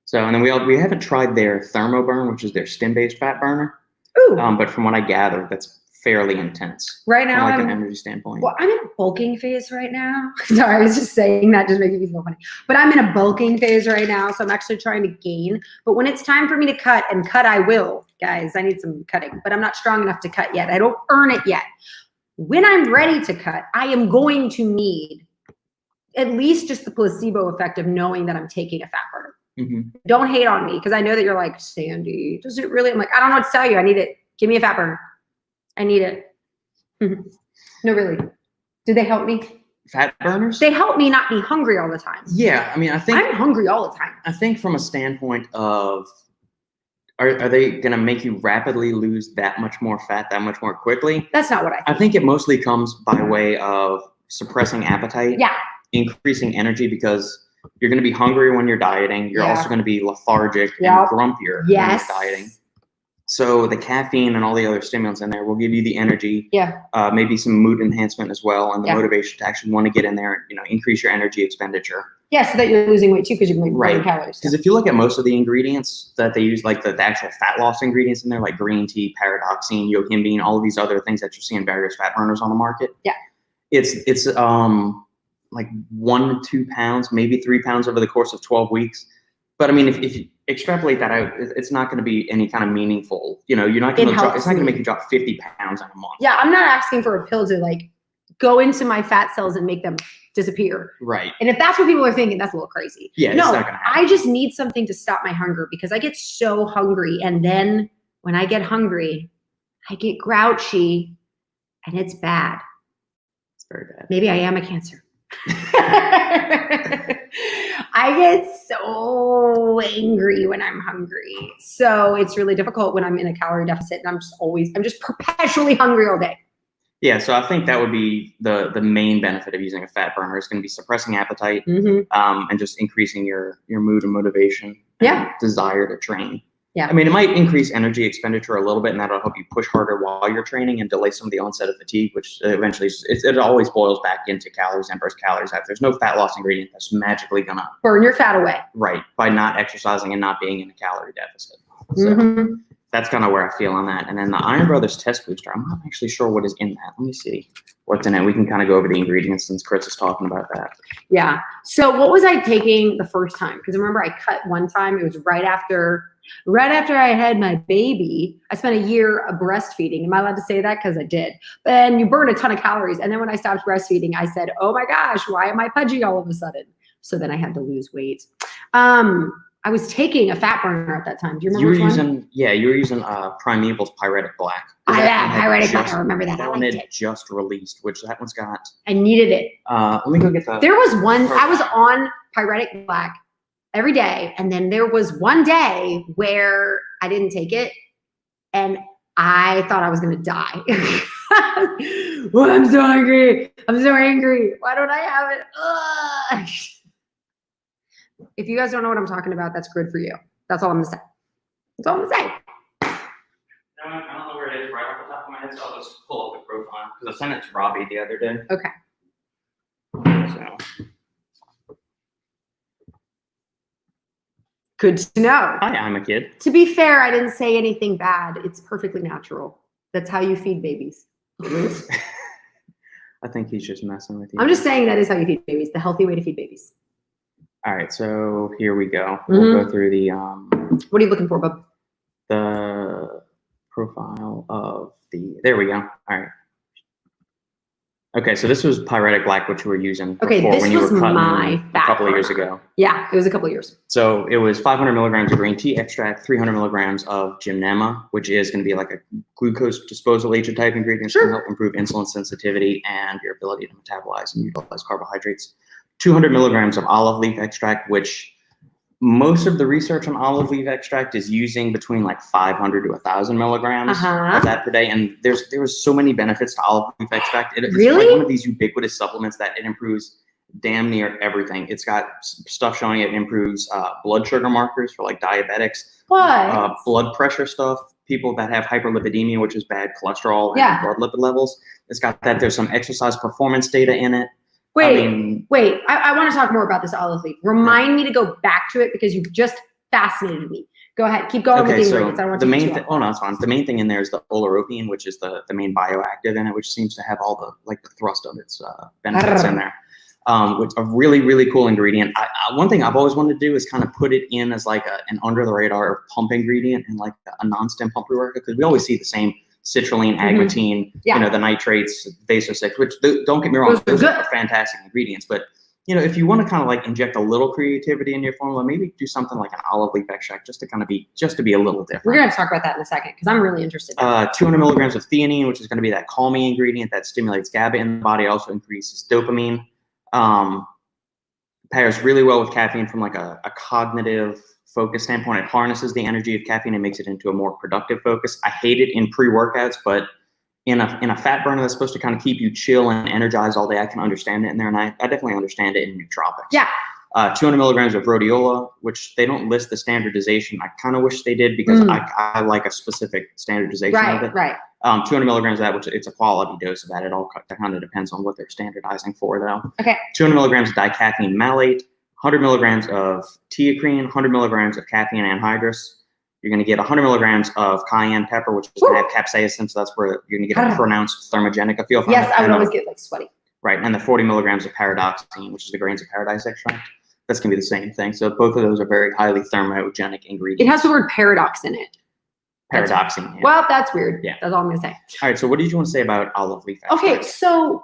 So, and then we haven't tried their Thermoburn, which is their stim-based fat burner. Ooh. But from what I gather, that's fairly intense. Right From now, like an I'm energy standpoint. well, I'm in a bulking phase right now. Sorry, I was just saying that just making me feel funny. But I'm in a bulking phase right now, so I'm actually trying to gain. But when it's time for me to cut, and cut I will, guys, I need some cutting, but I'm not strong enough to cut yet. I don't earn it yet. When I'm ready to cut, I am going to need at least just the placebo effect of knowing that I'm taking a fat burner. Mm-hmm. Don't hate on me because I know that you're like, Sandy, does it really? I'm like, I don't know what to tell you. I need it. Give me a fat burner. I need it. No, really. Do they help me? Fat burners? They help me not be hungry all the time. Yeah, I mean, I think I'm hungry all the time. I think from a standpoint of, are they going to make you rapidly lose that much more fat that much more quickly? That's not what I think. I think it mostly comes by way of suppressing appetite, Yeah. increasing energy, because you're going to be hungry when you're dieting. You're Yeah. also going to be lethargic Yep. and grumpier Yes. when you're dieting. So the caffeine and all the other stimulants in there will give you the energy, Yeah. maybe some mood enhancement as well, and the Yeah. motivation to actually want to get in there and increase your energy expenditure. Yeah, so that you're losing weight too because you're burning Right. calories. Because if you look at most of the ingredients that they use, like the actual fat loss ingredients in there, like green tea, paradoxine, yohimbine, all of these other things that you see in various fat burners on the market. Yeah. It's like 1 to 2 pounds, maybe 3 pounds over the course of 12 weeks. But I mean, if you extrapolate that out, it's not going to be any kind of meaningful. You're not going to drop. It's not going to make you drop 50 pounds in a month. Yeah, I'm not asking for a pill to like go into my fat cells and make them disappear. Right. And if that's what people are thinking, that's a little crazy. Yeah, it's No, not gonna happen. I just need something to stop my hunger because I get so hungry. And then when I get hungry, I get grouchy and it's bad. It's very bad. Maybe I am a Cancer. I get so angry when I'm hungry. So it's really difficult when I'm in a calorie deficit and I'm just perpetually hungry all day. Yeah, so I think that would be the main benefit of using a fat burner. Is going to be suppressing appetite, Mm-hmm. and just increasing your mood and motivation, and Yeah. desire to train. Yeah. I mean, it might increase energy expenditure a little bit, and that'll help you push harder while you're training and delay some of the onset of fatigue, which eventually it always boils back into calories in versus calories out. There's no fat loss ingredient that's magically gonna Burn your fat away. right by not exercising and not being in a calorie deficit. So Mm-hmm. that's kind of where I feel on that. And then the Iron Brothers test booster, I'm not actually sure what is in that. Let me see what's in it. We can kind of go over the ingredients since Chris is talking about that. Yeah. So what was I taking the first time? Because remember I cut one time. It was right after I had my baby. I spent a year breastfeeding. Am I allowed to say that? Because I did. And you burn a ton of calories. And then when I stopped breastfeeding, I said, oh my gosh, why am I pudgy all of a sudden? So then I had to lose weight. I was taking a fat burner at that time. Do you remember You were which one? using, yeah, you were using Primeval's Pyretic Black. I That had one had Pyretic Black. just- I remember that. That I one liked had it. just released, which that one's got. I needed it. Let me go get the. There was one, I was on Pyretic Black every day. And then there was one day where I didn't take it and I thought I was going to die. Well, I'm so angry. I'm so angry. Why don't I have it? Ugh. If you guys don't know what I'm talking about, that's good for you. That's all I'm going to say. That's all I'm going to say. I don't know where it is right off the top of my head, so I'll just pull up the profile because I sent it to Robbie the other day. Okay. So. Good to know. Hi, I'm a kid. To be fair, I didn't say anything bad. It's perfectly natural. That's how you feed babies. I think he's just messing with you. I'm just saying that is how you feed babies. The healthy way to feed babies. All right, so here we go. We'll go through the What are you looking for, bub? the profile of the. There we go. All right. Okay, so this was Pyretic Black, which you were using before this when you were was cutting my a couple of years burner. ago. Yeah, it was a couple of years. So it was 500 milligrams of green tea extract, 300 milligrams of Gemini, which is going to be like a glucose disposal agent type ingredient. Sure. To help improve insulin sensitivity and your ability to metabolize and utilize carbohydrates. 200 milligrams of olive leaf extract, which most of the research on olive leaf extract is using between like 500 to 1,000 milligrams of that per day. And there was so many benefits to olive leaf extract. It's Really? like one of these ubiquitous supplements that it improves damn near everything. It's got stuff showing it improves blood sugar markers for like diabetics, blood pressure stuff, people that have hyperlipidemia, which is bad cholesterol and blood lipid levels. It's got that. There's some exercise performance data in it. Wait, I want to talk more about this olive leaf. Remind me to go back to it because you've just fascinated me. Go ahead, keep going with the ingredients. I don't want the to main thing. Oh no, it's fine. The main thing in there is the oleuropein, which is the main bioactive in it, which seems to have all the thrust of its benefits in there. Which a really cool ingredient. One thing I've always wanted to do is kind of put it in as like an under the radar pump ingredient in like a non-stem pump pre-workout because we always see the same citrulline, agmatine, the nitrates, vaso-6, which don't get me wrong, those are fantastic ingredients. But if you want to kind of like inject a little creativity in your formula, maybe do something like an olive leaf extract just to be a little different. We're gonna talk about that in a second because I'm really interested. 200 milligrams of theanine, which is going to be that calming ingredient that stimulates GABA in the body, also increases dopamine. Pairs really well with caffeine from like a cognitive focus standpoint. It harnesses the energy of caffeine and makes it into a more productive focus. I hate it in pre-workouts, but in a fat burner that's supposed to kind of keep you chill and energized all day, I can understand it in there, and I definitely understand it in nootropics. Yeah. 200 milligrams of rhodiola, which they don't list the standardization. I kind of wish they did because I like a specific standardization of it. Right. 200 milligrams of that, which it's a quality dose of that. It all kind of depends on what they're standardizing for, though. Okay. 200 milligrams of dicaffeine malate, 100 milligrams of teacrine, 100 milligrams of caffeine anhydrous. You're going to get 100 milligrams of cayenne pepper, which is going to have capsaicin, so that's where you're going to get a pronounced thermogenic feel from it. Yes, I would always get like sweaty. Right, and the 40 milligrams of paradoxine, which is the grains of paradise extract. That's going to be the same thing. So both of those are very highly thermogenic ingredients. It has the word paradox in it. Paradoxine. Yeah. Well, that's weird. Yeah. That's all I'm going to say. All right, so what did you want to say about olive leaf extract? Okay, so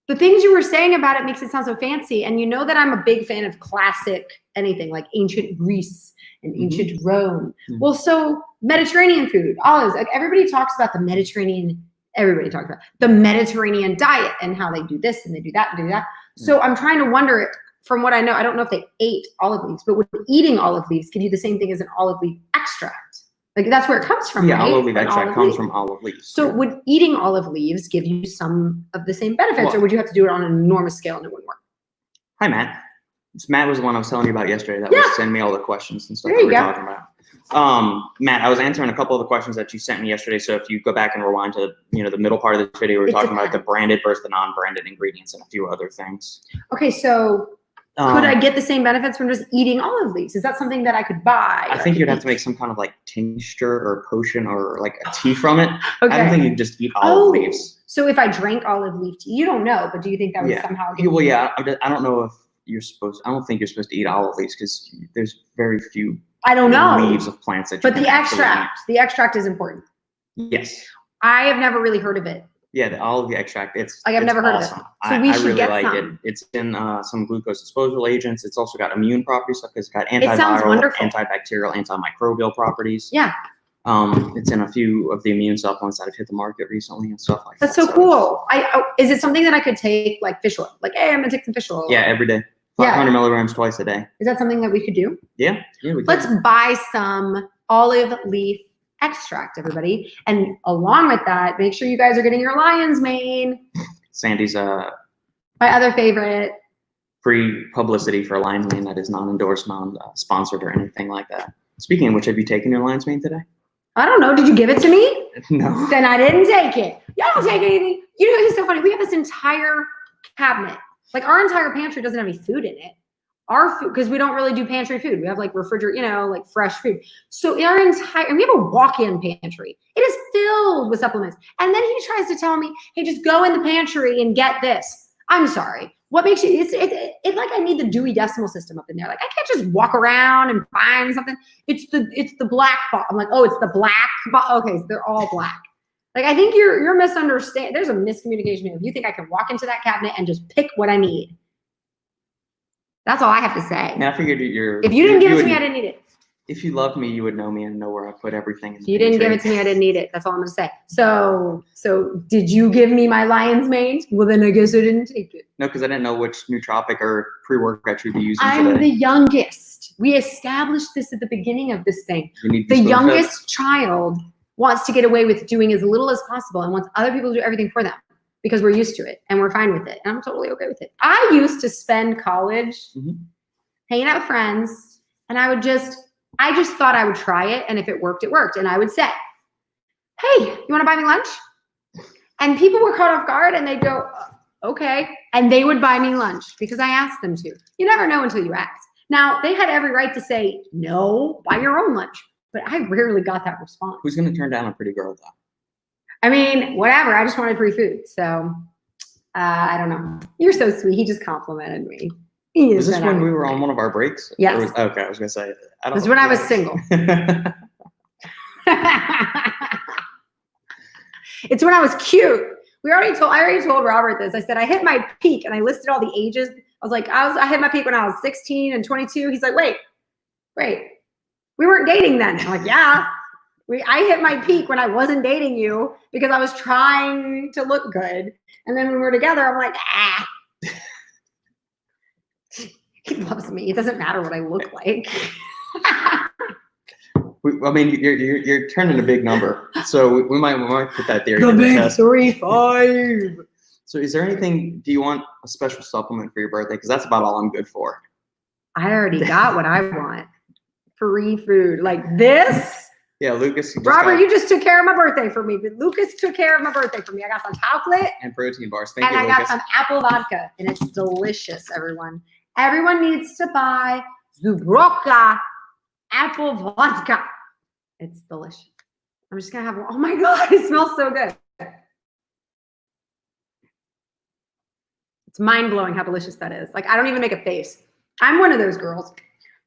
the things you were saying about it makes it sound so fancy. And you know that I'm a big fan of classic anything, like ancient Greece and ancient Rome. Well, so Mediterranean food, olives. Like everybody talks about the Mediterranean. Everybody talks about the Mediterranean diet and how they do this and they do that and do that. So I'm trying to wonder, from what I know, I don't know if they ate olive leaves, but would eating olive leaves give you the same thing as an olive leaf extract? Like that's where it comes from, yeah, right? Olive leaf extract comes from olive leaves. So would eating olive leaves give you some of the same benefits, or would you have to do it on an enormous scale and it wouldn't work? Hi, Matt. Matt was the one I was telling you about yesterday that was sending me all the questions and stuff that we were talking about. Matt, I was answering a couple of the questions that you sent me yesterday. So if you go back and rewind to the middle part of this video, we were talking about the branded versus the non-branded ingredients and a few other things. Okay, so could I get the same benefits from just eating olive leaves? Is that something that I could buy? I think you'd have to make some kind of like tincture or potion or like a tea from it. Okay. I don't think you'd just eat olive leaves. So if I drank olive leaf tea, you don't know, but do you think that would somehow get I don't know if you're supposed. I don't think you're supposed to eat olive leaves because there's very few. I don't know leaves of plants that. But the extract is important. Yes. I have never really heard of it. Yeah, the olive extract. It's Like, I've it's never heard of it. awesome. So we I should really get like some. it. It's in some glucose disposal agents. It's also got immune properties, like it's got It sounds antiviral, wonderful. antibacterial, antimicrobial properties. Yeah. It's in a few of the immune supplements that have hit the market recently and stuff like That's that. so cool. Is it something that I could take, like fish oil? Like, hey, I'm gonna take some fish oil. Yeah, every day. Yeah. 500 milligrams twice a day. Is that something that we could do? Yeah, we Let's can. buy some olive leaf extract, everybody. And along with that, make sure you guys are getting your lion's mane. Sandy's My other favorite. free publicity for Lion's Mane that is non-endorsed, non-sponsored, or anything like that. Speaking of which, have you taken your Lion's Mane today? I don't know. Did you give it to me? No. Then I didn't take it. Y'all don't take anything. You know, it's so funny. We have this entire cabinet. Like, our entire pantry doesn't have any food in it. Our food, because we don't really do pantry food. We have like refrigerator, like fresh food. So our entire, and we have a walk-in pantry. It is filled with supplements. And then he tries to tell me, hey, just go in the pantry and get this. I'm sorry. What makes you, it's like I need the Dewey Decimal System up in there. Like, I can't just walk around and find something. It's the black box. I'm like, oh, it's the black box. Okay, so they're all black. Like, I think you're misunderstanding. There's a miscommunication here. If you think I can walk into that cabinet and just pick what I need. That's all I have to say. Now I figured you're. If you didn't give it to me, I didn't need it. If you loved me, you would know me and know where I put everything. If you didn't give it to me, I didn't need it. That's all I'm gonna say. So did you give me my lion's mane? Well, then I guess I didn't take it. No, because I didn't know which nootropic or pre-workout you'd be using I'm today. the youngest. We established this at the beginning of this thing. You need The spoon-fed. youngest child wants to get away with doing as little as possible and wants other people to do everything for them because we're used to it and we're fine with it. And I'm totally okay with it. I used to spend college hanging out with friends, and I just thought I would try it, and if it worked, it worked. And I would say, hey, you want to buy me lunch? And people were caught off guard, and they'd go, okay. And they would buy me lunch because I asked them to. You never know until you ask. Now, they had every right to say, no, buy your own lunch. But I rarely got that response. Who's going to turn down a pretty girl, though? I mean, whatever. I just wanted free food. So I don't know. You're so sweet. He just complimented me. Was this when we were on one of our breaks? Yes. Okay, I was going to say. It was when I was single. It's when I was cute. I already told Robert this. I said, I hit my peak, and I listed all the ages. I was like, I hit my peak when I was 16 and 22. He's like, wait, we weren't dating then. I'm like, yeah. I hit my peak when I wasn't dating you because I was trying to look good. And then when we're together, I'm like, ah. He loves me. It doesn't matter what I look like. I mean, you're turning a big number, so we might put that theory The to the big test. 3-5. So, is there anything? Do you want a special supplement for your birthday? Because that's about all I'm good for. I already got what I want. Free food like this. Yeah, Lucas. Robert, you just took care of my birthday for me. But Lucas took care of my birthday for me. I got some chocolate and protein bars. Thank and you, I Lucas. got some apple vodka, and it's delicious. Everyone needs to buy Zubroka apple vodka. It's delicious. I'm just gonna have one. Oh my God, it smells so good. It's mind-blowing how delicious that is. Like, I don't even make a face. I'm one of those girls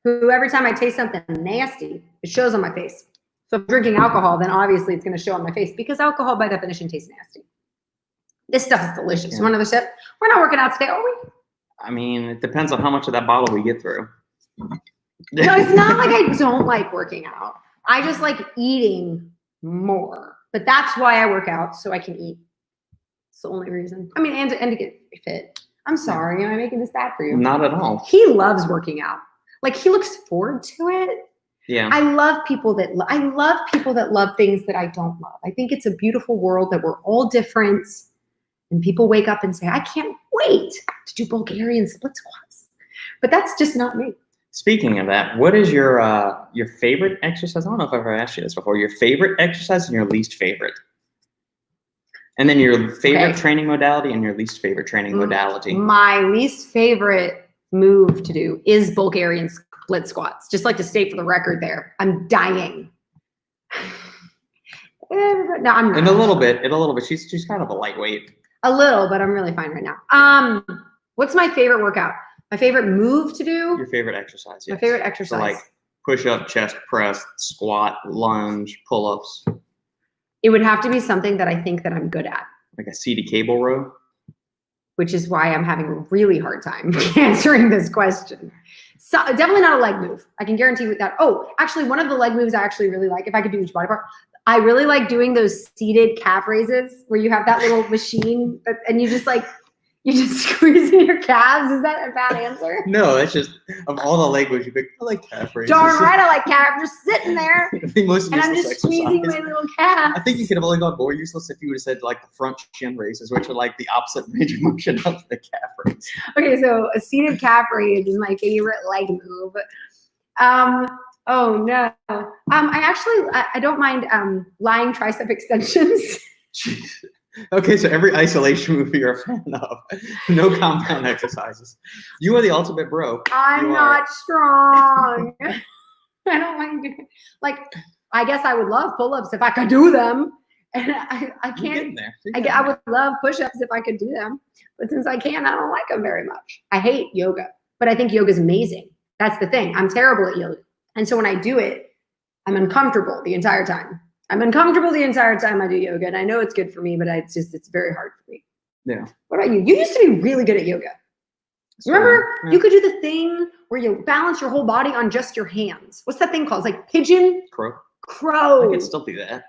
who every time I taste something nasty, it shows on my face. So if I'm drinking alcohol, then obviously it's gonna show on my face because alcohol by definition tastes nasty. This stuff is delicious. Yeah. You want another sip? We're not working out today, are we? I mean, it depends on how much of that bottle we get through. No, it's not like I don't like working out. I just like eating more. But that's why I work out, so I can eat. It's the only reason. I mean, and to get fit. I'm sorry. Am I making this bad for you? Not at all. He loves working out. Like, he looks forward to it. Yeah. I love people that love things that I don't love. I think it's a beautiful world that we're all different. And people wake up and say, I can't wait to do Bulgarian split squats. But that's just not me. Speaking of that, what is your favorite exercise? I don't know if I've ever asked you this before. Your favorite exercise and your least favorite. And then your favorite training modality and your least favorite training modality. My least favorite move to do is Bulgarian split squats. Just like to state for the record there. I'm dying. No, I'm not. In a little bit. She's kind of a lightweight. A little, but I'm really fine right now. What's my favorite workout? My favorite move to do? Your favorite exercise, yes. My favorite exercise. So like push-up, chest press, squat, lunge, pull-ups. It would have to be something that I think that I'm good at. Like a CD cable row? Which is why I'm having a really hard time answering this question. So definitely not a leg move. I can guarantee you that. Oh, actually, one of the leg moves I actually really like, if I could do each body part, I really like doing those seated calf raises where you have that little machine and you just squeezing your calves. Is that a bad answer? No, that's just, of all the leg moves, you pick, I like calf raises. Darn right, I like calf. I'm just sitting there The most and I'm useless just squeezing exercise. my little calf. I think you could have only gone more useless if you would have said like the front shin raises, which are like the opposite range of motion of the calf raise. Okay, so a seated calf raise is my favorite leg move. Oh no. I don't mind lying tricep extensions. Okay, so every isolation move you're a fan of. No compound exercises. You are the ultimate bro. I'm not strong. I don't like doing, like, I guess I would love pull-ups if I could do them. And I You're can't. getting there. I would love push-ups if I could do them. But since I can't, I don't like them very much. I hate yoga, but I think yoga is amazing. That's the thing. I'm terrible at yoga. And so when I do it, I'm uncomfortable the entire time. I'm uncomfortable the entire time I do yoga. And I know it's good for me, but it's very hard for me. Yeah. What about you? You used to be really good at yoga. Remember, you could do the thing where you balance your whole body on just your hands. What's that thing called? It's like pigeon? Crow. Crow. I could still do that.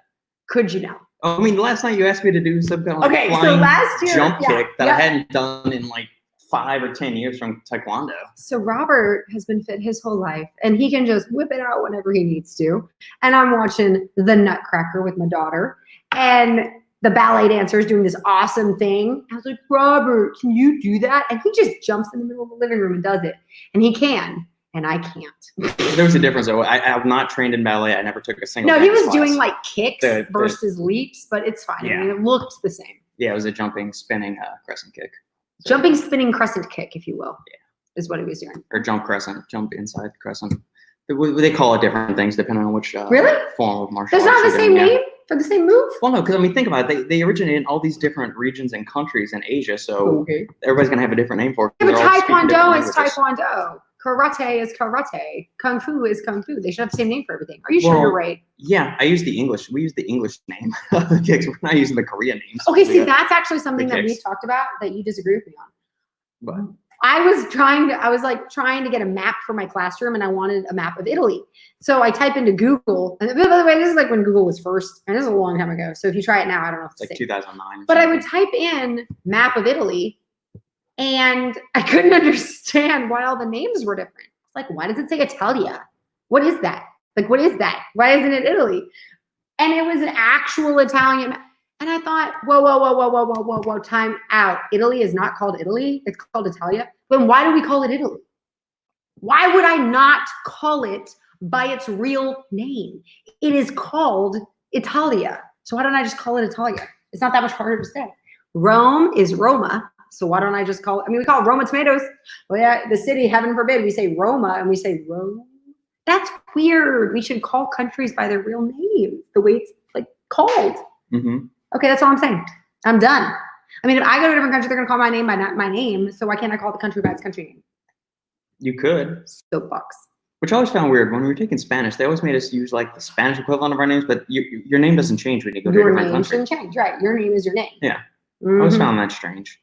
Could you now? I mean, last night you asked me to do some kind of like Okay, so flying last year, jump yeah, kick that yeah. I hadn't done in like 5 or 10 years from Taekwondo. So Robert has been fit his whole life and he can just whip it out whenever he needs to. And I'm watching The Nutcracker with my daughter and the ballet dancer is doing this awesome thing. I was like, Robert, can you do that? And he just jumps in the middle of the living room and does it. And he can, and I can't. There was a difference though. I'm not trained in ballet. I never took a single No, he dance was doing class. like kicks The- versus leaps, but it's fine. I Yeah. mean, it looked the same. Yeah, it was a jumping, spinning crescent kick. So- Jumping, spinning crescent kick, if you will. Yeah. Is what he was doing. Or jump crescent, jump inside crescent. They call it different things depending on which Really? form of martial There's arts not the you're same doing, yeah. name for the same move? Well, no, because I mean, think about it. They originate in all these different regions and countries in Asia, so Okay. everybody's gonna have a different name for it. Yeah, but They're all speaking different Taekwondo is languages. Taekwondo. Karate is karate. Kung Fu is Kung Fu. They should have the same name for everything. Are you sure Well, you're right? Yeah, I use the English. We use the English name of the kicks. We're not using the Korean names. Okay, see, Yeah. that's actually something the that we kicks. talked about that you disagree with me on. But I was trying to get a map for my classroom and I wanted a map of Italy. So I type into Google, and by the way, this is like when Google was first, and this is a long time ago. So if you try it now, I don't know if it's like the same. 2009. or But I something. would type in map of Italy and I couldn't understand why all the names were different. It's like, why does it say Italia? What is that? Like, what is that? Why isn't it Italy? And it was an actual Italian map. And I thought, whoa, time out. Italy is not called Italy. It's called Italia. Then why do we call it Italy? Why would I not call it by its real name? It is called Italia. So why don't I just call it Italia? It's not that much harder to say. Rome is Roma. So why don't I just call it, I mean, we call it Roma tomatoes. Well, yeah, the city, heaven forbid, we say Roma and we say Rome. That's weird. We should call countries by their real names, the way it's like called. Mm-hmm. Okay, that's all I'm saying. I'm done. I mean, if I go to a different country, they're gonna call my name by not my name. So why can't I call the country by its country name? You could. Soapbox. Which I always found weird. When we were taking Spanish, they always made us use like the Spanish equivalent of our names, but your name doesn't change when you go to a Your different name country. shouldn't change, right? Your name is your name. Yeah. I always Mhm. found that strange.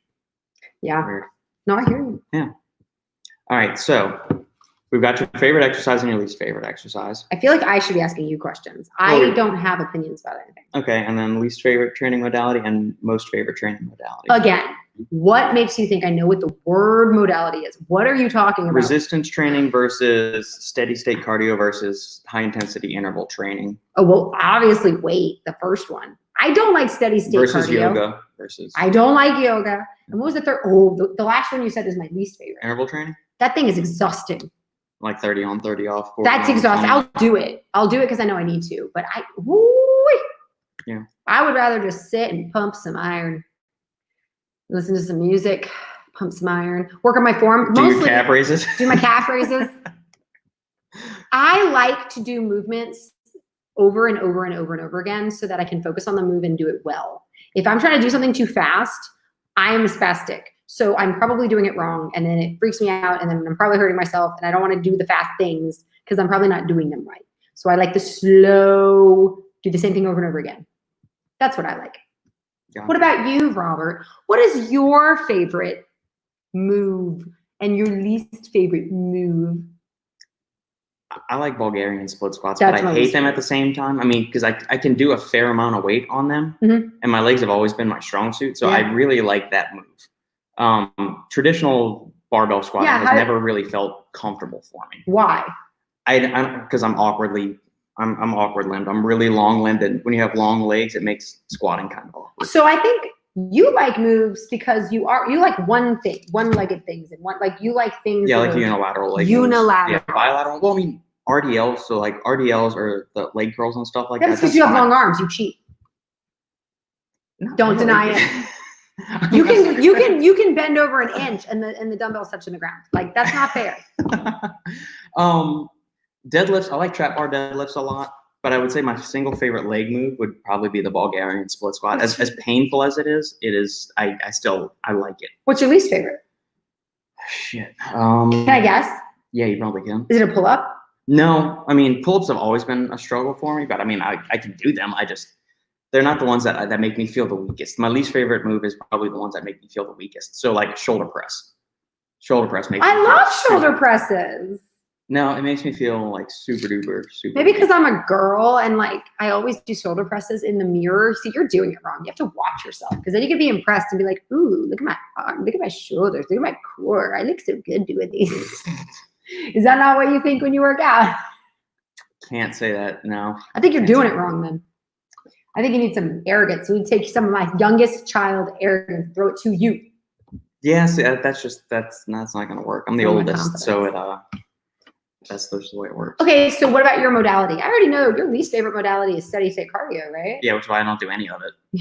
Yeah. Weird. No, I hear you. All right, so we've got your favorite exercise and your least favorite exercise. I feel like I should be asking you questions. I Well, don't have opinions about anything. Okay, and then least favorite training modality and most favorite training modality. Again, what makes you think I know what the word modality is? What are you talking about? Resistance training versus steady state cardio versus high intensity interval training Oh, well, obviously weight, the first one. I don't like steady state versus cardio. yoga versus I don't like yoga. And what was the third? Oh, the last one you said is my least favorite. interval training, That thing is exhausting. like 30 on, 30 off. 40 That's on, exhausting. 20. I'll do it. I'll do it because I know I need to. But Yeah. I would rather just sit and pump some iron, listen to some music, pump some iron, work on my form. Do your calf raises. Do my calf raises. I like to do movements over and over and over and over again so that I can focus on the move and do it well. If I'm trying to do something too fast, I am spastic. So I'm probably doing it wrong and then it freaks me out and then I'm probably hurting myself and I don't want to do the fast things because I'm probably not doing them right. So I like the slow, do the same thing over and over again. That's what I like. Yeah. What about you, Robert? What is your favorite move and your least favorite move? I like Bulgarian split squats, That's but I my hate least them at the same time. I mean, because I can do a fair amount of weight on them, Mhm. and my legs have always been my strong suit, so Yeah. I really like that move. Traditional barbell squatting Yeah, has how- never really felt comfortable for me. Why? Because I'm awkward limbed. I'm really long limbed, and when you have long legs, it makes squatting kind of awkward. So I think you like moves because you like one-legged things, and you like things. Yeah, that like are unilateral leg unilateral. moves. Yeah, bilateral. Well, I mean RDLs. So like RDLs or the leg curls and stuff like That's that. because you have long arms. You cheat. Not Don't really. deny it. You can bend over an inch and the dumbbell's touching the ground. Like, that's not fair. Deadlifts. I like trap bar deadlifts a lot, but I would say my single favorite leg move would probably be the Bulgarian split squat. As painful as it is, I like it. What's your least favorite? Shit. Can I guess? Yeah, you probably can. Is it a pull-up? No, I mean pull-ups have always been a struggle for me, but I mean I can do them. They're not the ones that make me feel the weakest. My least favorite move is probably the ones that make me feel the weakest. So like shoulder press. Shoulder press makes me I feel love super- shoulder presses. No, it makes me feel like super duper super. Maybe because weak. I'm a girl and like I always do shoulder presses in the mirror. See, you're doing it wrong. You have to watch yourself because then you can be impressed and be like, "Ooh, look at my arm, look at my shoulders, look at my core. I look so good doing these." Is that not what you think when you work out? Can't say that. No. I think you're doing it wrong then. I think you need some arrogance. You need to take some of my youngest child arrogance, throw it to you. Yeah, see, that's not going to work. I'm the Oh, my oldest, so confidence. that's just the way it works. Okay, so what about your modality? I already know your least favorite modality is steady state cardio, right? Yeah, which is why I don't do any of it.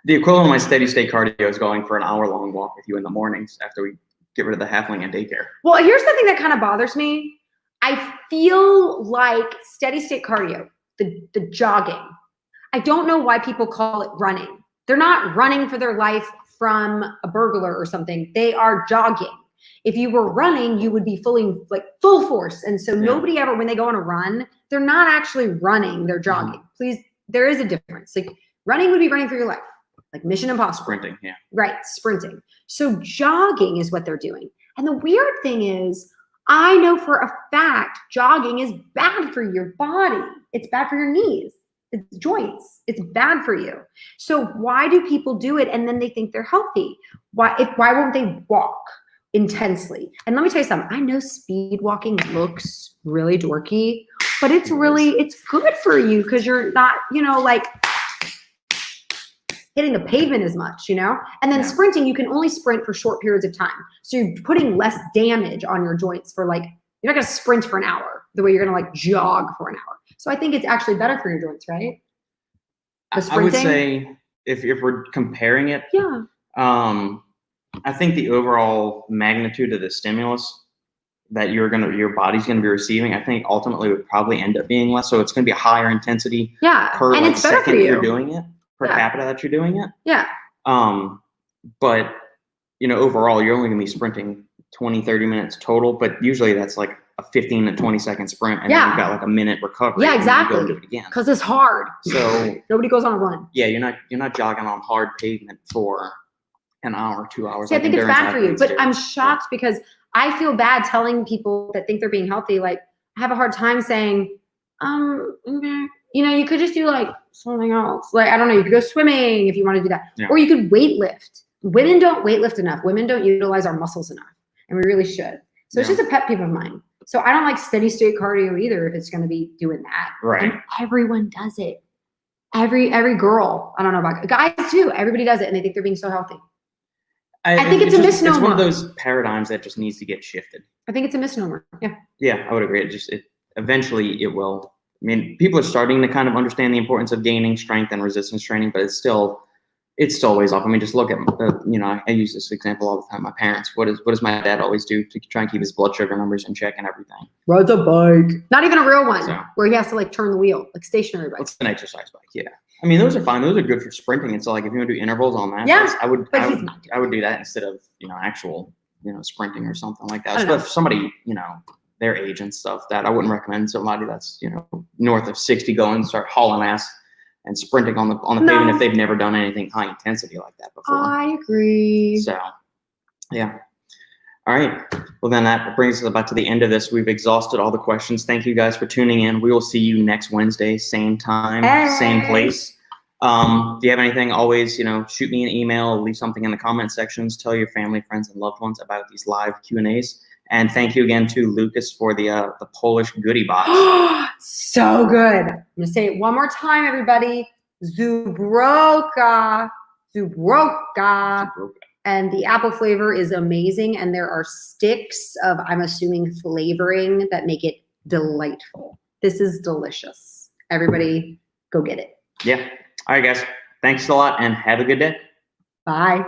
The equivalent of my steady state cardio is going for an hour-long walk with you in the mornings after we get rid of the halfling and daycare. Well, here's the thing that kind of bothers me. I feel like steady state cardio, the jogging. I don't know why people call it running. They're not running for their life from a burglar or something. They are jogging. If you were running, you would be full force. And so nobody ever, when they go on a run, they're not actually running, they're jogging. Please, there is a difference. Like running would be running for your life. Like Mission Impossible. Sprinting, yeah. Right, sprinting. So jogging is what they're doing. And the weird thing is, I know for a fact jogging is bad for your body. It's bad for your knees. It's joints. It's bad for you. So why do people do it and then they think they're healthy? Why won't they walk intensely? And let me tell you something. I know speed walking looks really dorky, but it's good for you because you're not, like hitting the pavement as much, And then sprinting, you can only sprint for short periods of time. So you're putting less damage on your joints for you're not going to sprint for an hour the way you're going to jog for an hour. So I think it's actually better for your joints, right? I would say if we're comparing it, I think the overall magnitude of the stimulus that your body's gonna be receiving, I think ultimately would probably end up being less. So it's gonna be a higher intensity per and it's better second for you. that you're doing it, per capita that you're doing it. Yeah. But overall you're only gonna be sprinting 20, 30 minutes total, but usually that's like a 15 to 20 second sprint and then you've got like a minute recovery. Yeah, exactly. And you go do it again. Because it's hard. So nobody goes on a run. Yeah, you're not jogging on hard pavement for an hour, 2 hours. See, I think it's bad for you, but I'm shocked because I feel bad telling people that think they're being healthy. Like, I have a hard time saying, you could just do something else. I don't know, you could go swimming if you want to do that. Yeah. Or you could weight lift. Women don't weight lift enough. Women don't utilize our muscles enough. And we really should. So it's just a pet peeve of mine. So I don't like steady state cardio either if it's going to be doing that. Right. And everyone does it. Every girl, I don't know about guys too. Everybody does it and they think they're being so healthy. I think it's a misnomer. It's one of those paradigms that just needs to get shifted. I think it's a misnomer. Yeah. Yeah, I would agree. Eventually it will. I mean, people are starting to kind of understand the importance of gaining strength and resistance training, but it's still ways off. I mean, just look at, I use this example all the time. My parents, what does my dad always do to try and keep his blood sugar numbers in check and everything? Rides a bike. Not even a real one where he has to turn the wheel, stationary bike. It's an exercise bike, yeah. I mean, those are fine. Those are good for sprinting. It's if you want to do intervals on that, I would do that instead of, actual, sprinting or something like that. But for somebody, their age and stuff, that I wouldn't recommend somebody that's, north of 60 go and start hauling ass and sprinting on the pavement if they've never done anything high intensity like that before. I agree. So, yeah. All right. Well, then that brings us about to the end of this. We've exhausted all the questions. Thank you guys for tuning in. We will see you next Wednesday, same time, same place. If you have anything, always, shoot me an email, leave something in the comment sections, tell your family, friends, and loved ones about these live Q&As. And thank you again to Lucas for the Polish goodie box. So good. I'm going to say it one more time, everybody. Zubroka. And the apple flavor is amazing. And there are sticks of, I'm assuming, flavoring that make it delightful. This is delicious. Everybody go get it. Yeah. All right, guys. Thanks a lot and have a good day. Bye.